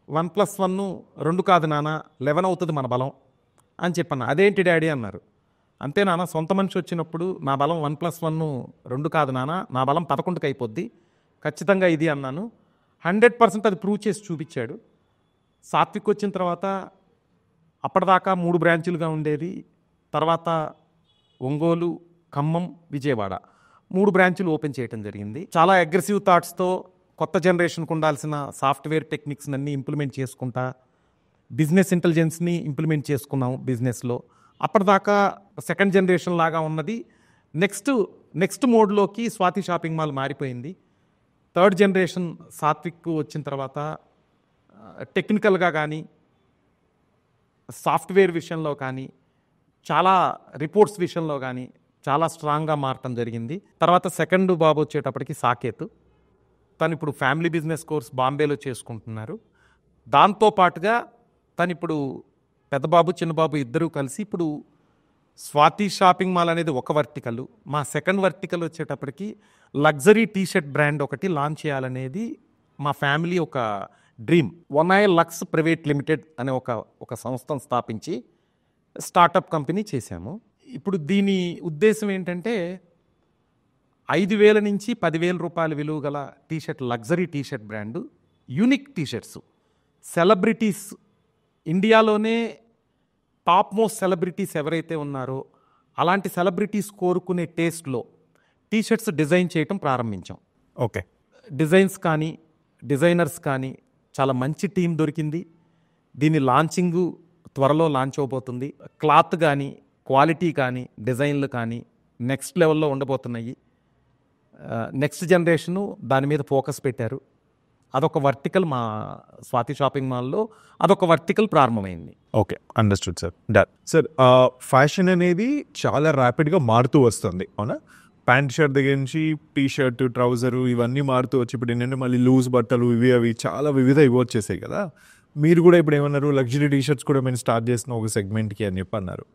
Speaker 1: 1+1 2 కాదు నాన్న 11 అవుతుంది మన బలం అని చెప్పాను. అదేంటి డాడీ అన్నారు. అంతే నాన్న, సొంత మనిషి వచ్చినప్పుడు నా బలం 1+1 2 కాదు నాన్న, నా బలం 11కి అయిపోద్ది ఖచ్చితంగా ఇది అన్నాను. 100% అది ప్రూవ్ చేసి చూపించాడు. సాత్విక్ వచ్చిన తర్వాత అప్పటిదాకా 3 బ్రాంచులుగా ఉండేది, తర్వాత ఒంగోలు, ఖమ్మం, విజయవాడ 3 బ్రాంచులు ఓపెన్ చేయడం జరిగింది. చాలా అగ్రెసివ్ థాట్స్తో కొత్త జనరేషన్కి ఉండాల్సిన సాఫ్ట్వేర్ టెక్నిక్స్ అన్నీ ఇంప్లిమెంట్ చేసుకుంటా బిజినెస్ ఇంటెలిజెన్స్ని ఇంప్లిమెంట్ చేసుకున్నాం బిజినెస్లో. అప్పటిదాకా సెకండ్ జనరేషన్ లాగా ఉన్నది నెక్స్ట్ మోడ్లోకి స్వాతి షాపింగ్ మాల్ మారిపోయింది. థర్డ్ జనరేషన్ సాత్విక్ వచ్చిన తర్వాత టెక్నికల్గా కానీ సాఫ్ట్వేర్ విషయంలో కానీ చాలా రిపోర్ట్స్ విషయంలో కానీ చాలా స్ట్రాంగ్గా మారటం జరిగింది. తర్వాత సెకండ్ బాబు వచ్చేటప్పటికి సాకేత్, తను ఇప్పుడు ఫ్యామిలీ బిజినెస్ కోర్స్ బాంబేలో చేసుకుంటున్నారు. దాంతో పాటుగా తను ఇప్పుడు పెద్దబాబు చిన్నబాబు ఇద్దరూ కలిసి ఇప్పుడు స్వాతి షాపింగ్ మాల్ అనేది ఒక వర్టికల్, మా సెకండ్ వర్టికల్ వచ్చేటప్పటికి లగ్జరీ టీషర్ట్ బ్రాండ్ ఒకటి లాంచ్ చేయాలనేది మా ఫ్యామిలీ ఒక డ్రీమ్. వనాయ్ లక్స్ ప్రైవేట్ లిమిటెడ్ అనే ఒక సంస్థను స్థాపించి స్టార్టప్ కంపెనీ చేశాము. ఇప్పుడు దీని ఉద్దేశం ఏంటంటే 5,000 నుంచి 10,000 రూపాయల విలువ గల T shirt, luxury T shirt brand, unique T shirts, celebrities, ఇండియాలోనే టాప్ మోస్ట్ సెలబ్రిటీస్ ఎవరైతే ఉన్నారో అలాంటి సెలబ్రిటీస్ కోరుకునే టేస్ట్లో టీషర్ట్స్ డిజైన్ చేయటం ప్రారంభించాం.
Speaker 2: ఓకే.
Speaker 1: డిజైన్స్ కానీ డిజైనర్స్ కానీ చాలా మంచి టీం దొరికింది. దీని లాంచింగు త్వరలో లాంచ్ అవబోతుంది. క్లాత్ కానీ క్వాలిటీ కానీ డిజైన్లు కానీ నెక్స్ట్ లెవెల్లో ఉండబోతున్నాయి. నెక్స్ట్ జనరేషను దాని మీద ఫోకస్ పెట్టారు. అదొక వర్టికల్ మా స్వాతి షాపింగ్ మాల్లో అదొక వర్టికల్ ప్రారంభమైంది.
Speaker 2: Okay, understood sir. Done sir. Fashion అనేది చాలా ర్యాపిడ్గా మారుతూ వస్తుంది, అవునా? ప్యాంట్ షర్ట్ దగ్గర నుంచి టీ షర్ట్, ట్రౌజరు ఇవన్నీ మారుతూ వచ్చి ఇప్పుడు ఏంటంటే మళ్ళీ లూజ్ బట్టలు ఇవి అవి చాలా వివిధ ఇవి వచ్చేసాయి కదా. మీరు కూడా ఇప్పుడు ఏమన్నారు, లగ్జరీ టీ షర్ట్స్ కూడా మేము స్టార్ట్ చేసిన ఒక సెగ్మెంట్కి అని చెప్పి అన్నారు.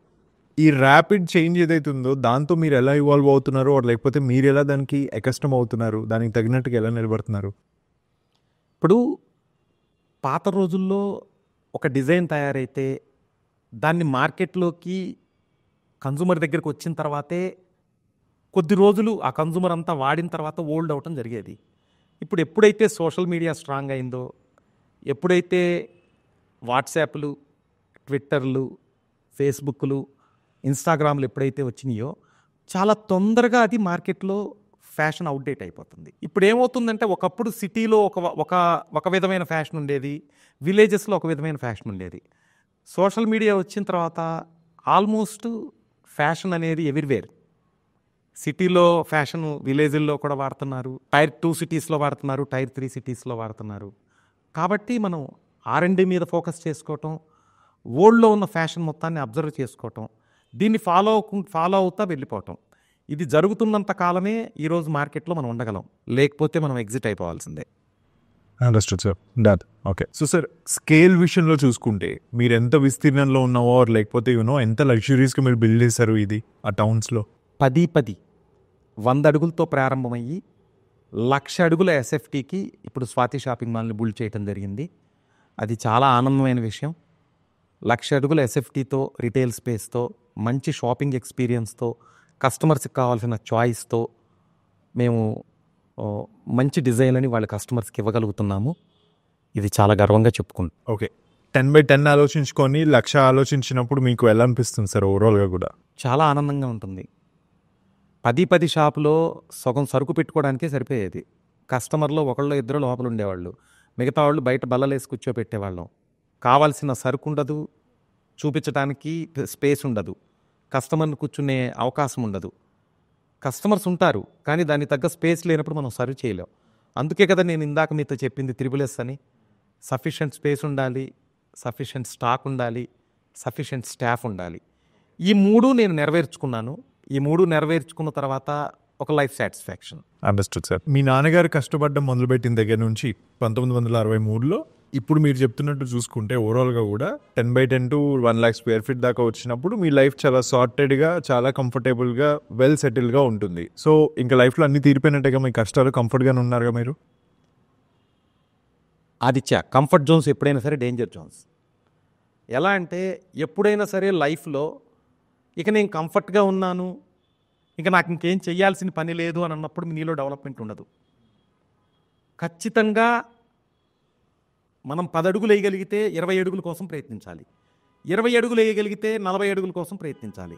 Speaker 2: ఈ ర్యాపిడ్ చేంజ్ ఏదైతే ఉందో దాంతో మీరు ఎలా ఇవాల్వ్ అవుతున్నారో, లేకపోతే మీరు ఎలా దానికి అకస్టమ్ అవుతున్నారు, దానికి తగినట్టుగా ఎలా నిలబడుతున్నారు?
Speaker 1: ఇప్పుడు పాత రోజుల్లో ఒక డిజైన్ తయారైతే దాన్ని మార్కెట్లోకి కన్జ్యూమర్ దగ్గరికి వచ్చిన తర్వాతే కొద్ది రోజులు ఆ కన్జ్యూమర్ అంతా వాడిన తర్వాత ఓల్డ్ అవటం జరిగేది. ఇప్పుడు ఎప్పుడైతే సోషల్ మీడియా స్ట్రాంగ్ అయిందో, ఎప్పుడైతే వాట్సాప్లు, ట్విట్టర్లు, ఫేస్బుక్లు, ఇన్స్టాగ్రామ్లు ఎప్పుడైతే వచ్చినాయో చాలా తొందరగా అది మార్కెట్లో ఫ్యాషన్ అవుట్డేట్ అయిపోతుంది. ఇప్పుడు ఏమవుతుందంటే ఒకప్పుడు సిటీలో ఒక విధమైన ఫ్యాషన్ ఉండేది, విలేజెస్లో ఒక విధమైన ఫ్యాషన్ ఉండేది. సోషల్ మీడియా వచ్చిన తర్వాత ఆల్మోస్ట్ ఫ్యాషన్ అనేది ఎవ్రీవేర్. సిటీలో ఫ్యాషన్ విలేజ్ల్లో కూడా వాడుతున్నారు, టైర్ 2 సిటీస్లో వాడుతున్నారు, టైర్ 3 సిటీస్లో వాడుతున్నారు. కాబట్టి మనం R&D మీద ఫోకస్ చేసుకోవటం, వరల్డ్లో ఉన్న ఫ్యాషన్ మొత్తాన్ని అబ్జర్వ్ చేసుకోవటం, దీన్ని ఫాలో అవుతా వెళ్ళిపోవటం, ఇది జరుగుతున్నంత కాలమే ఈరోజు మార్కెట్లో మనం ఉండగలం. లేకపోతే మనం ఎగ్జిట్ అయిపోవాల్సిందే.
Speaker 2: Understood sir. Done. Okay. So sir, scale విషయంలో చూసుకుంటే మీరు ఎంత విస్తీర్ణంలో ఉన్నావో, లేకపోతే ఎంత లగ్జరీస్గా మీరు బిల్డ్ చేశారు ఇది ఆ టౌన్స్లో?
Speaker 1: 100 అడుగులతో ప్రారంభమయ్యి 1,00,000 అడుగుల SFTకి ఇప్పుడు స్వాతి షాపింగ్ మాల్ని బిల్డ్ చేయడం జరిగింది. అది చాలా ఆనందమైన విషయం. 1,00,000 అడుగుల SFTతో, రిటైల్ స్పేస్తో, మంచి షాపింగ్ ఎక్స్పీరియన్స్తో, కస్టమర్స్కి కావాల్సిన చాయిస్తో మేము మంచి డిజైన్ అని వాళ్ళ కస్టమర్స్కి ఇవ్వగలుగుతున్నాము. ఇది చాలా గర్వంగా చెప్పుకుంటాం.
Speaker 2: ఓకే. 10/10 ఆలోచించుకొని 1,00,000 ఆలోచించినప్పుడు మీకు ఎలా అనిపిస్తుంది సార్ ఓవరాల్గా కూడా?
Speaker 1: చాలా ఆనందంగా ఉంటుంది. 10 షాపులో సగం సరుకు పెట్టుకోవడానికే సరిపోయేది. కస్టమర్లో ఒకళ్ళు ఇద్దరు లోపల ఉండేవాళ్ళు, మిగతా వాళ్ళు బయట బల్లలేసి కూర్చోపెట్టేవాళ్ళం. కావాల్సిన సరుకు ఉండదు, చూపించడానికి స్పేస్ ఉండదు, కస్టమర్ని కూర్చునే అవకాశం ఉండదు. కస్టమర్స్ ఉంటారు కానీ దానికి తగ్గ స్పేస్ లేనప్పుడు మనం సర్వ్ చేయలేం. అందుకే కదా నేను ఇందాక మీతో చెప్పింది 3S అని. సఫిషియెంట్ స్పేస్ ఉండాలి, సఫిషియెంట్ స్టాక్ ఉండాలి, సఫిషియెంట్ స్టాఫ్ ఉండాలి. ఈ 3 నేను నెరవేర్చుకున్నాను. ఈ 3 నెరవేర్చుకున్న తర్వాత ఒక లైఫ్ సాటిస్ఫాక్షన్.
Speaker 2: Understood sir. మీ నాన్నగారు కష్టపడ్డం మొదలుపెట్టిన దగ్గర నుంచి 1963లో ఇప్పుడు మీరు చెప్తున్నట్టు చూసుకుంటే ఓవరాల్గా కూడా 10/10 to 1,00,000 స్క్వేర్ ఫీట్ దాకా వచ్చినప్పుడు మీ లైఫ్ చాలా సార్టెడ్గా, చాలా కంఫర్టబుల్గా, వెల్ సెటిల్గా ఉంటుంది. సో ఇంకా లైఫ్లో అన్ని తీరిపోయినట్టుగా మీ కష్టాలు కంఫర్ట్గానే ఉన్నారుగా మీరు?
Speaker 1: ఆదిత్య, కంఫర్ట్ జోన్స్ ఎప్పుడైనా సరే డేంజర్ జోన్స్. ఎలా అంటే ఎప్పుడైనా సరే లైఫ్లో ఇక నేను కంఫర్ట్గా ఉన్నాను, ఇక నాకు ఇంకేం చెయ్యాల్సిన పని లేదు అని అన్నప్పుడు నీలో డెవలప్మెంట్ ఉండదు. ఖచ్చితంగా మనం 10 అడుగులు వేయగలిగితే 20 అడుగుల కోసం ప్రయత్నించాలి, 20 అడుగులు వేయగలిగితే 40 అడుగుల కోసం ప్రయత్నించాలి.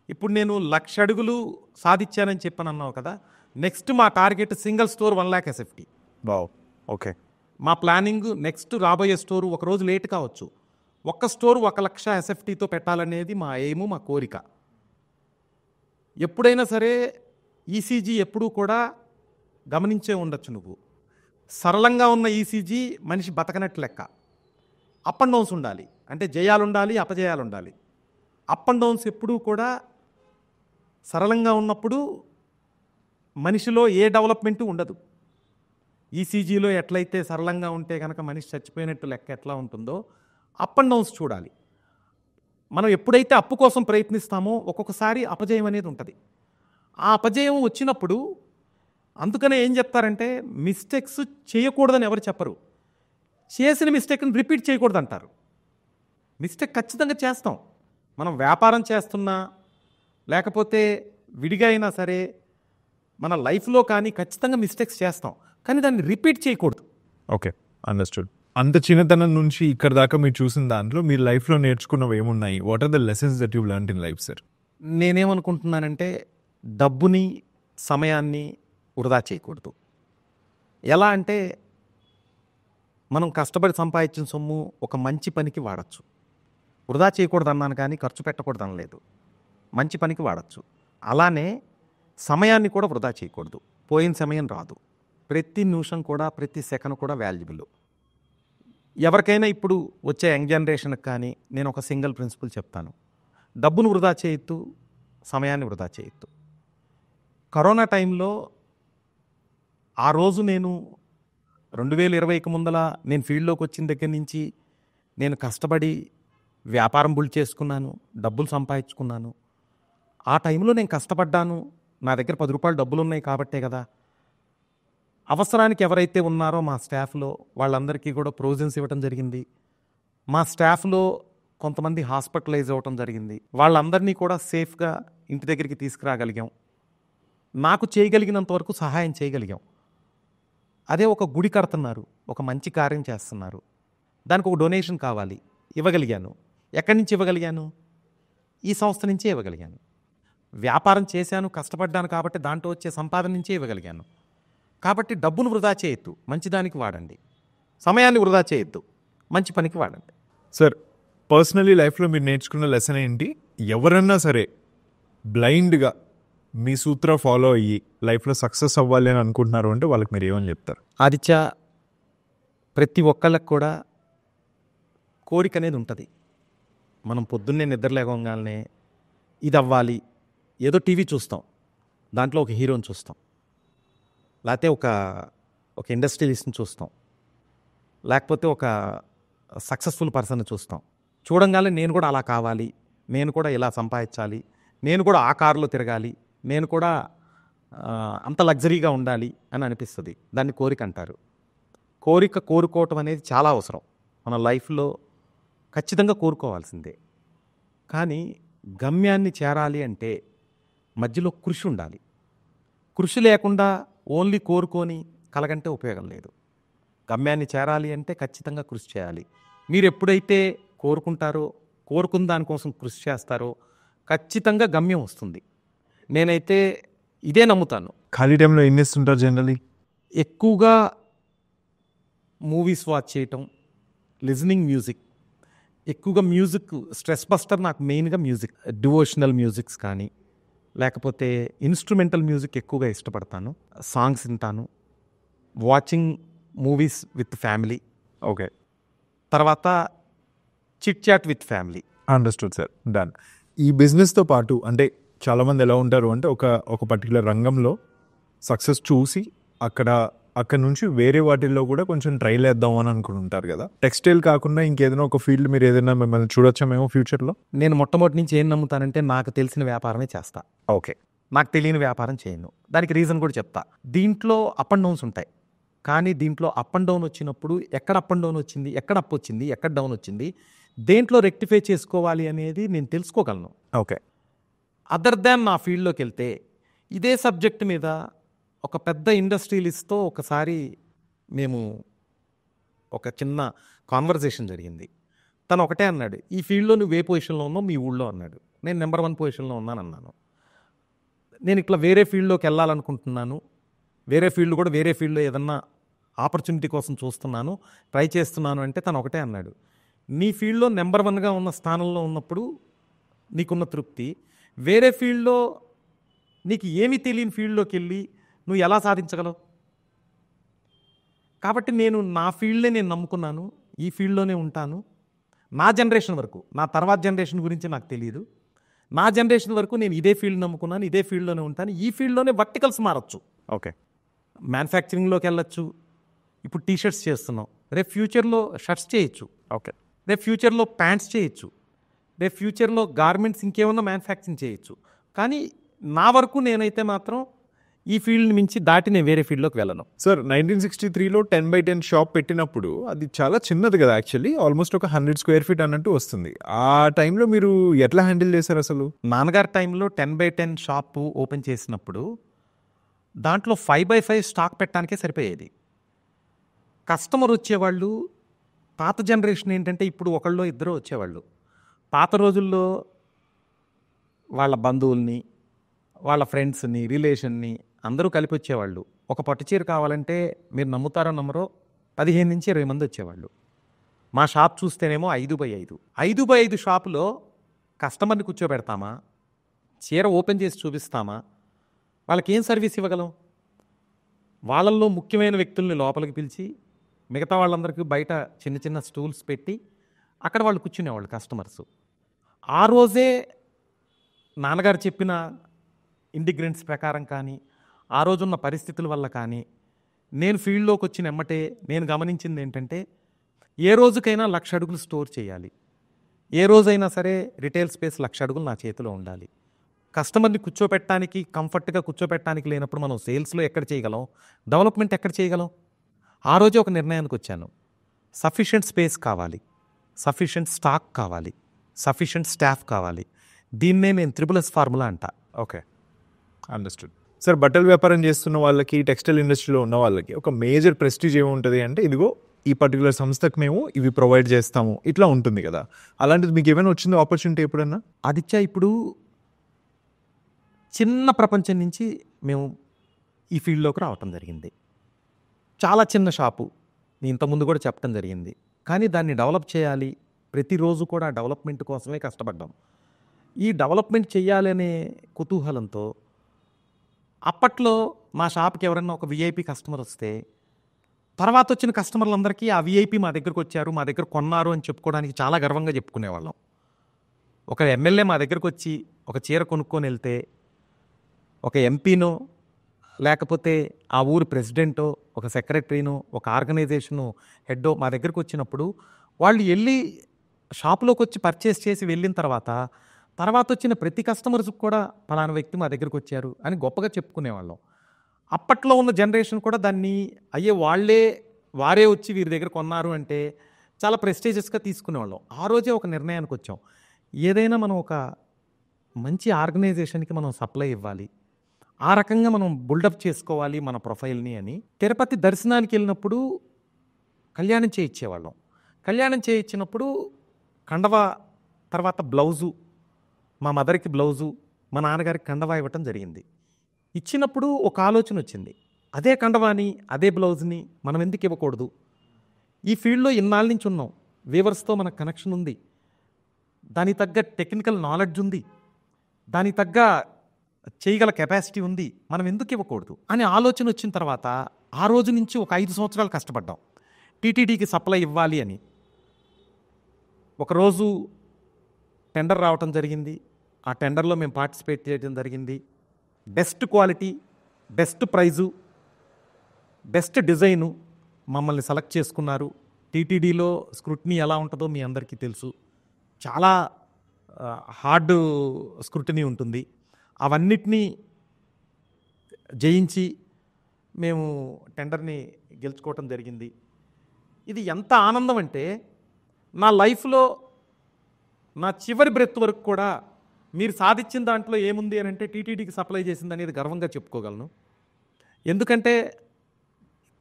Speaker 1: ఇప్పుడు నేను 1,00,000 అడుగులు సాధించానని చెప్పని అన్నావు కదా, నెక్స్ట్ మా target single store 1,00,000 SFT.
Speaker 2: Wow. Okay.
Speaker 1: మా ప్లానింగ్ నెక్స్ట్ రాబోయే స్టోరు ఒకరోజు లేట్ కావచ్చు, ఒక్క స్టోర్ 1,00,000 SFTతో పెట్టాలనేది మా ఎయిము, మా కోరిక. ఎప్పుడైనా సరే ఈసీజీ ఎప్పుడూ కూడా గమనించే ఉండొచ్చు నువ్వు. సరళంగా ఉన్న ఈసీజీ మనిషి బతకనట్టు లెక్క. అప్ అండ్ డౌన్స్ ఉండాలి, అంటే జయాలు ఉండాలి, అపజయాలు ఉండాలి. అప్ అండ్ డౌన్స్ ఎప్పుడూ కూడా సరళంగా ఉన్నప్పుడు మనిషిలో ఏ డెవలప్మెంటు ఉండదు. ఈసీజీలో ఎట్లయితే సరళంగా ఉంటే కనుక మనిషి చచ్చిపోయినట్టు లెక్క ఎట్లా ఉంటుందో అప్ అండ్ డౌన్స్ చూడాలి. మనం ఎప్పుడైతే అప్పు కోసం ప్రయత్నిస్తామో ఒక్కొక్కసారి అపజయం అనేది ఉంటుంది. ఆ అపజయం వచ్చినప్పుడు అందుకనే ఏం చెప్తారంటే మిస్టేక్స్ చేయకూడదని ఎవరు చెప్పరు, చేసిన మిస్టేక్ని రిపీట్ చేయకూడదు అంటారు. మిస్టేక్ ఖచ్చితంగా చేస్తాం. మనం వ్యాపారం చేస్తున్నా లేకపోతే విడిగా అయినా సరే మన లైఫ్లో కానీ ఖచ్చితంగా మిస్టేక్స్ చేస్తాం, కానీ దాన్ని రిపీట్ చేయకూడదు.
Speaker 2: Okay, understood. అంత చిన్నతనం నుంచి ఇక్కడ దాకా మీరు చూసిన దాంట్లో మీరు లైఫ్లో నేర్చుకున్నవి ఏమున్నాయి? What are the lessons that you learned in life sir?
Speaker 1: నేనేమనుకుంటున్నానంటే డబ్బుని సమయాన్ని వృధా చేయకూడదు. ఎలా అంటే మనం కష్టపడి సంపాదించిన సొమ్ము ఒక మంచి పనికి వాడచ్చు. వృధా చేయకూడదు అన్నాను కానీ ఖర్చు పెట్టకూడదు అనలేదు. మంచి పనికి వాడచ్చు. అలానే సమయాన్ని కూడా వృధా చేయకూడదు. పోయిన సమయం రాదు. ప్రతి నిమిషం కూడా ప్రతి సెకండ్ కూడా వాల్యుబుల్. ఎవరికైనా ఇప్పుడు వచ్చే యంగ్ జనరేషన్కి కానీ నేను ఒక సింగిల్ ప్రిన్సిపల్ చెప్తాను, డబ్బును వృధా చేయొద్దు, సమయాన్ని వృధా చేయొద్దు. కరోనా టైంలో ఆ రోజు నేను 2020కి ముందల నేను ఫీల్డ్లోకి వచ్చిన దగ్గర నుంచి నేను కష్టపడి వ్యాపారం బుల్డ్ చేసుకున్నాను, డబ్బులు సంపాదించుకున్నాను. ఆ టైంలో నేను కష్టపడ్డాను, నా దగ్గర 10 రూపాయలు డబ్బులు ఉన్నాయి కాబట్టే కదా. అవసరానికి ఎవరైతే ఉన్నారో మా స్టాఫ్లో వాళ్ళందరికీ కూడా ప్రొవిజన్స్ ఇవ్వటం జరిగింది. మా స్టాఫ్లో కొంతమంది హాస్పిటలైజ్ అవ్వటం జరిగింది. వాళ్ళందరినీ కూడా సేఫ్గా ఇంటి దగ్గరికి తీసుకురాగలిగాం. నాకు చేయగలిగినంత వరకు సహాయం చేయగలిగాం. అదే ఒక గుడి కడుతున్నారు, ఒక మంచి కార్యం చేస్తున్నారు, దానికి ఒక డొనేషన్ కావాలి, ఇవ్వగలిగాను. ఎక్కడి నుంచి ఇవ్వగలిగాను? ఈ సంస్థ నుంచే ఇవ్వగలిగాను. వ్యాపారం చేశాను, కష్టపడ్డాను కాబట్టి దాంట్లో వచ్చే సంపాదన నుంచే ఇవ్వగలిగాను. కాబట్టి డబ్బును వృధా చేయొద్దు, మంచిదానికి వాడండి. సమయాన్ని వృధా చేయొద్దు, మంచి పనికి వాడండి.
Speaker 2: సార్, పర్సనలీ లైఫ్లో మీరు నేర్చుకున్న లెసన్ ఏంటి? ఎవరన్నా సరే బ్లైండ్గా మీ సూత్ర ఫాలో అయ్యి లైఫ్లో సక్సెస్ అవ్వాలి అని అనుకుంటున్నారు అంటే వాళ్ళకి మీరు ఏమని చెప్తారు?
Speaker 1: ఆదిత్య, ప్రతి ఒక్కళ్ళకి కూడా కోరిక అనేది ఉంటుంది. మనం పొద్దున్నే నిద్ర లేవగానే ఇది అవ్వాలి, ఏదో టీవీ చూస్తాం, దాంట్లో ఒక హీరోని చూస్తాం, లేకపోతే ఒక ఇండస్ట్రియలిస్ట్ని చూస్తాం, లేకపోతే ఒక సక్సెస్ఫుల్ పర్సన్ని చూస్తాం. చూడంగానే నేను కూడా అలా కావాలి, నేను కూడా ఇలా సంపాదించాలి, నేను కూడా ఆ కారులో తిరగాలి, నేను కూడా అంత లగ్జరీగా ఉండాలి అని అనిపిస్తుంది. దాన్ని కోరిక అంటారు. కోరుకోవటం అనేది చాలా అవసరం మన లైఫ్లో, ఖచ్చితంగా కోరుకోవాల్సిందే. కానీ గమ్యాన్ని చేరాలి అంటే మధ్యలో కృషి ఉండాలి. కృషి లేకుండా ఓన్లీ కోరుకొని కలగంటే ఉపయోగం లేదు. గమ్యాన్ని చేరాలి అంటే ఖచ్చితంగా కృషి చేయాలి. మీరు ఎప్పుడైతే కోరుకుంటారో, కోరుకున్న దానికోసం కృషి చేస్తారో ఖచ్చితంగా గమ్యం వస్తుంది. నేనైతే ఇదే నమ్ముతాను.
Speaker 2: ఖాళీ టైంలో ఏం చేస్తుంటారు జనరలీ?
Speaker 1: ఎక్కువగా మూవీస్ వాచ్ చేయటం, లిజనింగ్ మ్యూజిక్. ఎక్కువగా మ్యూజిక్ స్ట్రెస్ బస్టర్. నాకు మెయిన్గా మ్యూజిక్, డివోషనల్ మ్యూజిక్స్ కానీ లేకపోతే ఇన్స్ట్రుమెంటల్ మ్యూజిక్ ఎక్కువగా ఇష్టపడతాను. సాంగ్స్ వింటాను. Watching movies with family.
Speaker 2: Okay.
Speaker 1: తర్వాత chit chat with family.
Speaker 2: Understood sir, done. ఈ బిజినెస్తో పాటు అంటే చాలామంది ఎలా ఉంటారు అంటే ఒక పర్టికులర్ రంగంలో సక్సెస్ చూసి అక్కడ నుంచి వేరే వాటిల్లో కూడా కొంచెం ట్రైల్ వేద్దాం అని అనుకుంటుంటారు కదా. టెక్స్టైల్ కాకుండా ఇంకేదైనా ఒక ఫీల్డ్ మీరు ఏదైనా మిమ్మల్ని చూడొచ్చామేమో ఫ్యూచర్లో?
Speaker 1: నేను మొట్టమొదటి నుంచి ఏం నమ్ముతానంటే నాకు తెలిసిన వ్యాపారమే చేస్తా.
Speaker 2: ఓకే.
Speaker 1: నాకు తెలియని వ్యాపారం చేయను. దానికి రీజన్ కూడా చెప్తా. దీంట్లో అప్ అండ్ డౌన్స్ ఉంటాయి, కానీ దీంట్లో అప్ అండ్ డౌన్ వచ్చినప్పుడు ఎక్కడ అప్ అండ్ డౌన్ వచ్చింది, ఎక్కడ అప్ వచ్చింది, ఎక్కడ డౌన్ వచ్చింది, దేంట్లో రెక్టిఫై చేసుకోవాలి అనేది నేను తెలుసుకోగలను.
Speaker 2: ఓకే.
Speaker 1: అదర్ దాన్ నా ఫీల్డ్లోకి వెళ్తే ఇదే సబ్జెక్ట్ మీద ఒక పెద్ద ఇండస్ట్రియలిస్ట్తో ఒకసారి మేము ఒక చిన్న కాన్వర్జేషన్ జరిగింది. తను ఒకటే అన్నాడు, ఈ ఫీల్డ్లో నువ్వు ఏ పొజిషన్లో ఉన్నావు మీ ఊళ్ళో అన్నాడు. నేను నెంబర్ 1 పొజిషన్లో ఉన్నాను అన్నాను. నేను ఇట్లా వేరే ఫీల్డ్లోకి వెళ్ళాలనుకుంటున్నాను, వేరే ఫీల్డ్లో ఏదన్నా ఆపర్చునిటీ కోసం చూస్తున్నాను, ట్రై చేస్తున్నాను అంటే తను ఒకటే అన్నాడు, నీ ఫీల్డ్లో నెంబర్ 1గా ఉన్న స్థానంలో ఉన్నప్పుడు నీకున్న తృప్తి, వేరే ఫీల్డ్లో నీకు ఏమీ తెలియని ఫీల్డ్లోకి వెళ్ళి నువ్వు ఎలా సాధించగలవు? కాబట్టి నేను నా ఫీల్డ్నే నేను నమ్ముకున్నాను, ఈ ఫీల్డ్లోనే ఉంటాను. నా జనరేషన్ వరకు, నా తర్వాత జనరేషన్ గురించి నాకు తెలియదు. నా జనరేషన్ వరకు నేను ఇదే ఫీల్డ్ నమ్ముకున్నాను, ఇదే ఫీల్డ్లోనే ఉంటాను. ఈ ఫీల్డ్లోనే వర్టికల్స్ మారచ్చు.
Speaker 2: ఓకే.
Speaker 1: మ్యానుఫ్యాక్చరింగ్లోకి వెళ్ళొచ్చు, ఇప్పుడు టీ షర్ట్స్ చేస్తున్నాం, రేపు ఫ్యూచర్లో షర్ట్స్ చేయొచ్చు,
Speaker 2: ఓకే.
Speaker 1: రేపు ఫ్యూచర్లో ప్యాంట్స్ చేయొచ్చు, రేపు ఫ్యూచర్లో గార్మెంట్స్ ఇంకేమన్నా మ్యానుఫ్యాక్చరింగ్ చేయొచ్చు. కానీ నా వరకు నేనైతే మాత్రం ఈ ఫీల్డ్ని మించి దాటి నేను వేరే ఫీల్డ్లోకి వెళ్ళను.
Speaker 2: సార్ 1963లో 10x10 షాప్ పెట్టినప్పుడు అది చాలా చిన్నది కదా, యాక్చువల్లీ ఆల్మోస్ట్ ఒక 100 స్క్వేర్ ఫీట్ అన్నట్టు వస్తుంది. ఆ టైంలో మీరు ఎట్లా హ్యాండిల్ చేశారు అసలు?
Speaker 1: నాన్నగారి టైంలో 10x10 షాపు ఓపెన్ చేసినప్పుడు దాంట్లో 5x5 స్టాక్ పెట్టడానికే సరిపోయేది. కస్టమర్ వచ్చేవాళ్ళు, పాత జనరేషన్ ఏంటంటే ఇప్పుడు ఒకళ్ళు ఇద్దరు వచ్చేవాళ్ళు. పాత రోజుల్లో వాళ్ళ బంధువుల్ని, వాళ్ళ ఫ్రెండ్స్ని, రిలేషన్ని అందరూ కలిపి వచ్చేవాళ్ళు. ఒక పట్టు చీర కావాలంటే మీరు నమ్ముతారో నమ్మరో 15 నుంచి 20 మంది వచ్చేవాళ్ళు. మా షాప్ చూస్తేనేమో 5x5. 5x5 షాపులో కస్టమర్ని కూర్చోబెడతామా, చీర ఓపెన్ చేసి చూపిస్తామా, వాళ్ళకి ఏం సర్వీస్ ఇవ్వగలం? వాళ్ళల్లో ముఖ్యమైన వ్యక్తుల్ని లోపలికి పిలిచి మిగతా వాళ్ళందరికీ బయట చిన్న చిన్న స్టూల్స్ పెట్టి అక్కడ వాళ్ళు కూర్చునేవాళ్ళు కస్టమర్స్. ఆ రోజే నాన్నగారు చెప్పిన ఇండిగ్రెంట్స్ ప్రకారం కానీ, ఆ రోజున్న పరిస్థితుల వల్ల కానీ, నేను ఫీల్డ్లోకి వచ్చిన ఎమ్మటే నేను గమనించింది ఏంటంటే, ఏ రోజుకైనా 1,00,000 అడుగులు స్టోర్ చేయాలి, ఏ రోజైనా సరే రిటైల్ స్పేస్ 1,00,000 అడుగులు నా చేతిలో ఉండాలి. కస్టమర్ని కూర్చోపెట్టడానికి, కంఫర్ట్గా కూర్చోపెట్టడానికి లేనప్పుడు మనం సేల్స్లో ఎక్కడ చేయగలం, డెవలప్మెంట్ ఎక్కడ చేయగలం? ఆ రోజే ఒక నిర్ణయానికి వచ్చాను. సఫిషియెంట్ స్పేస్ కావాలి, సఫిషియెంట్ స్టాక్ కావాలి, సఫిషియెంట్ స్టాఫ్ కావాలి. దీన్నే నేను SSS ఫార్ములా అంట.
Speaker 2: Okay, understood. సార్, బట్టల వ్యాపారం చేస్తున్న వాళ్ళకి, టెక్స్టైల్ ఇండస్ట్రీలో ఉన్న వాళ్ళకి ఒక మేజర్ ప్రెస్టీజ్ ఏముంటుంది అంటే, ఇదిగో ఈ పర్టికులర్ సంస్థకు మేము ఇవి ప్రొవైడ్ చేస్తాము, ఇట్లా ఉంటుంది కదా. అలాంటిది మీకు ఏమైనా వచ్చిందో ఆపర్చునిటీ ఎప్పుడన్నా?
Speaker 1: ఆదిత్య, ఇప్పుడు చిన్న ప్రపంచం నుంచి మేము ఈ ఫీల్డ్లోకి రావటం జరిగింది. చాలా చిన్న షాపు, ఇంతకుముందు కూడా చెప్పడం జరిగింది. కానీ దాన్ని డెవలప్ చేయాలి, ప్రతిరోజు కూడా డెవలప్మెంట్ కోసమే కష్టపడ్డాం. ఈ డెవలప్మెంట్ చేయాలనే కుతూహలంతో అప్పట్లో మా షాప్కి ఎవరైనా ఒక విఐపి కస్టమర్ వస్తే, తర్వాత వచ్చిన కస్టమర్లందరికీ ఆ విఐపి మా దగ్గరకు వచ్చారు, మా దగ్గర కొన్నారు అని చెప్పుకోవడానికి చాలా గర్వంగా చెప్పుకునేవాళ్ళం. ఒక ఎమ్మెల్యే మా దగ్గరకు వచ్చి ఒక చీర కొనుక్కొని వెళ్తే, ఒక ఎంపీనో లేకపోతే ఆ ఊరు ప్రెసిడెంటో, ఒక సెక్రటరీనో, ఒక ఆర్గనైజేషను హెడ్డో మా దగ్గరకు వచ్చినప్పుడు వాళ్ళు వెళ్ళి షాపులోకి వచ్చి పర్చేస్ చేసి వెళ్ళిన తర్వాత వచ్చిన ప్రతి కస్టమర్స్ కూడా పలానా వ్యక్తి మా దగ్గరకు వచ్చారు అని గొప్పగా చెప్పుకునేవాళ్ళం. అప్పట్లో ఉన్న జనరేషన్ కూడా దాన్ని అయ్యే వారే వచ్చి వీరి దగ్గర కొన్నారు అంటే చాలా ప్రెస్టీజియస్గా తీసుకునేవాళ్ళం. ఆ రోజే ఒక నిర్ణయానికి వచ్చాం, ఏదైనా మనం ఒక మంచి ఆర్గనైజేషన్కి మనం సప్లై ఇవ్వాలి, ఆ రకంగా మనం బిల్డప్ చేసుకోవాలి మన ప్రొఫైల్ని అని. తిరుపతి దర్శనానికి వెళ్ళినప్పుడు కళ్యాణం చేయించేవాళ్ళం. కళ్యాణం చేయించినప్పుడు కండవా తర్వాత బ్లౌజు, మా మదర్కి బ్లౌజు, మా నాన్నగారికి కండవా ఇవ్వటం జరిగింది. ఇచ్చినప్పుడు ఒక ఆలోచన వచ్చింది, అదే కండవాని అదే బ్లౌజ్ని మనం ఎందుకు ఇవ్వకూడదు? ఈ ఫీల్డ్లో ఇన్నాళ్ళ నుంచి ఉన్నాం, వీవర్స్తో మనకు కనెక్షన్ ఉంది, దానికి తగ్గ టెక్నికల్ నాలెడ్జ్ ఉంది, దానికి తగ్గ చేయగల కెపాసిటీ ఉంది, మనం ఎందుకు ఇవ్వకూడదు అనే ఆలోచన వచ్చిన తర్వాత ఆ రోజు నుంచి ఒక 5 సంవత్సరాలు కష్టపడ్డాం టీటీడీకి సప్లై ఇవ్వాలి అని. ఒకరోజు టెండర్ రావటం జరిగింది, ఆ టెండర్లో మేము పార్టిసిపేట్ చేయడం జరిగింది. Best quality, best price, best design మమ్మల్ని సెలెక్ట్ చేసుకున్నారు. టీటీడీలో స్క్రూటినీ ఎలా ఉంటుందో మీ అందరికీ తెలుసు, చాలా హార్డ్ స్క్రూటినీ ఉంటుంది. అవన్నిటినీ జయించి మేము టెండర్ని గెలుచుకోవటం జరిగింది. ఇది ఎంత ఆనందం అంటే, నా లైఫ్లో నా చివరి బ్రెత్ వరకు కూడా మీరు సాధించిన దాంట్లో ఏముంది అని అంటే టీటీడీకి సప్లై చేసింది అనేది గర్వంగా చెప్పుకోగలను. ఎందుకంటే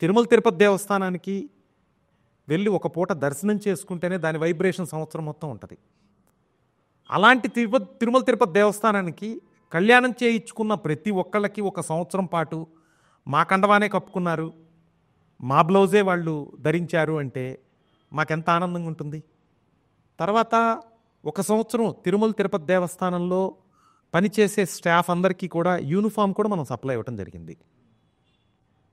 Speaker 1: తిరుమల తిరుపతి దేవస్థానానికి వెళ్ళి ఒక పూట దర్శనం చేసుకుంటేనే దాని వైబ్రేషన్ సంవత్సరం మొత్తం ఉంటుంది. అలాంటి తిరుమల తిరుపతి దేవస్థానానికి కళ్యాణం చేయించుకున్న ప్రతి ఒక్కళ్ళకి ఒక సంవత్సరం పాటు మా కండవానే కప్పుకున్నారు, మా బ్లౌజే వాళ్ళు ధరించారు అంటే మాకెంత ఆనందంగా ఉంటుంది. తర్వాత ఒక సంవత్సరం తిరుమల తిరుపతి దేవస్థానంలో పనిచేసే స్టాఫ్ అందరికీ కూడా యూనిఫామ్ కూడా మనం సప్లై ఇవ్వటం జరిగింది.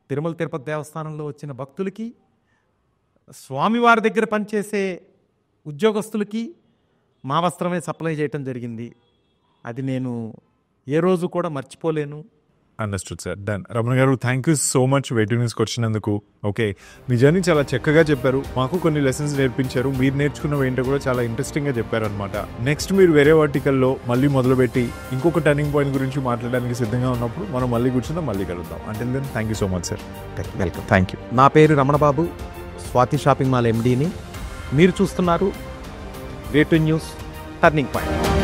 Speaker 1: తిరుమల తిరుపతి దేవస్థానంలో వచ్చిన భక్తులకి, స్వామివారి దగ్గర పనిచేసే ఉద్యోగస్తులకి మా వస్త్రమే సప్లై చేయటం జరిగింది. అది నేను ఏ రోజు కూడా మర్చిపోలేను.
Speaker 2: Understood sir, done. రమణ గారు, thank you so much waiting న్యూస్కి వచ్చినందుకు. ఓకే, మీ జర్నీ చాలా చక్కగా చెప్పారు, మాకు కొన్ని లెసన్స్ నేర్పించారు, మీరు నేర్చుకున్నవి ఏంటో కూడా చాలా ఇంట్రెస్టింగ్గా చెప్పారు అనమాట. నెక్స్ట్ మీరు వేరే వర్టికల్లో మళ్ళీ మొదలుపెట్టి ఇంకొక టర్నింగ్ పాయింట్ గురించి మాట్లాడడానికి సిద్ధంగా ఉన్నప్పుడు మనం మళ్ళీ కూర్చుందాం, మళ్ళీ కలుద్దాం. Until then thank you so much sir.
Speaker 1: Welcome. Thank you. నా పేరు రమణబాబు, స్వాతి షాపింగ్ మాల్ ఎండీని. మీరు చూస్తున్నారు రేటు న్యూస్ టర్నింగ్ పాయింట్.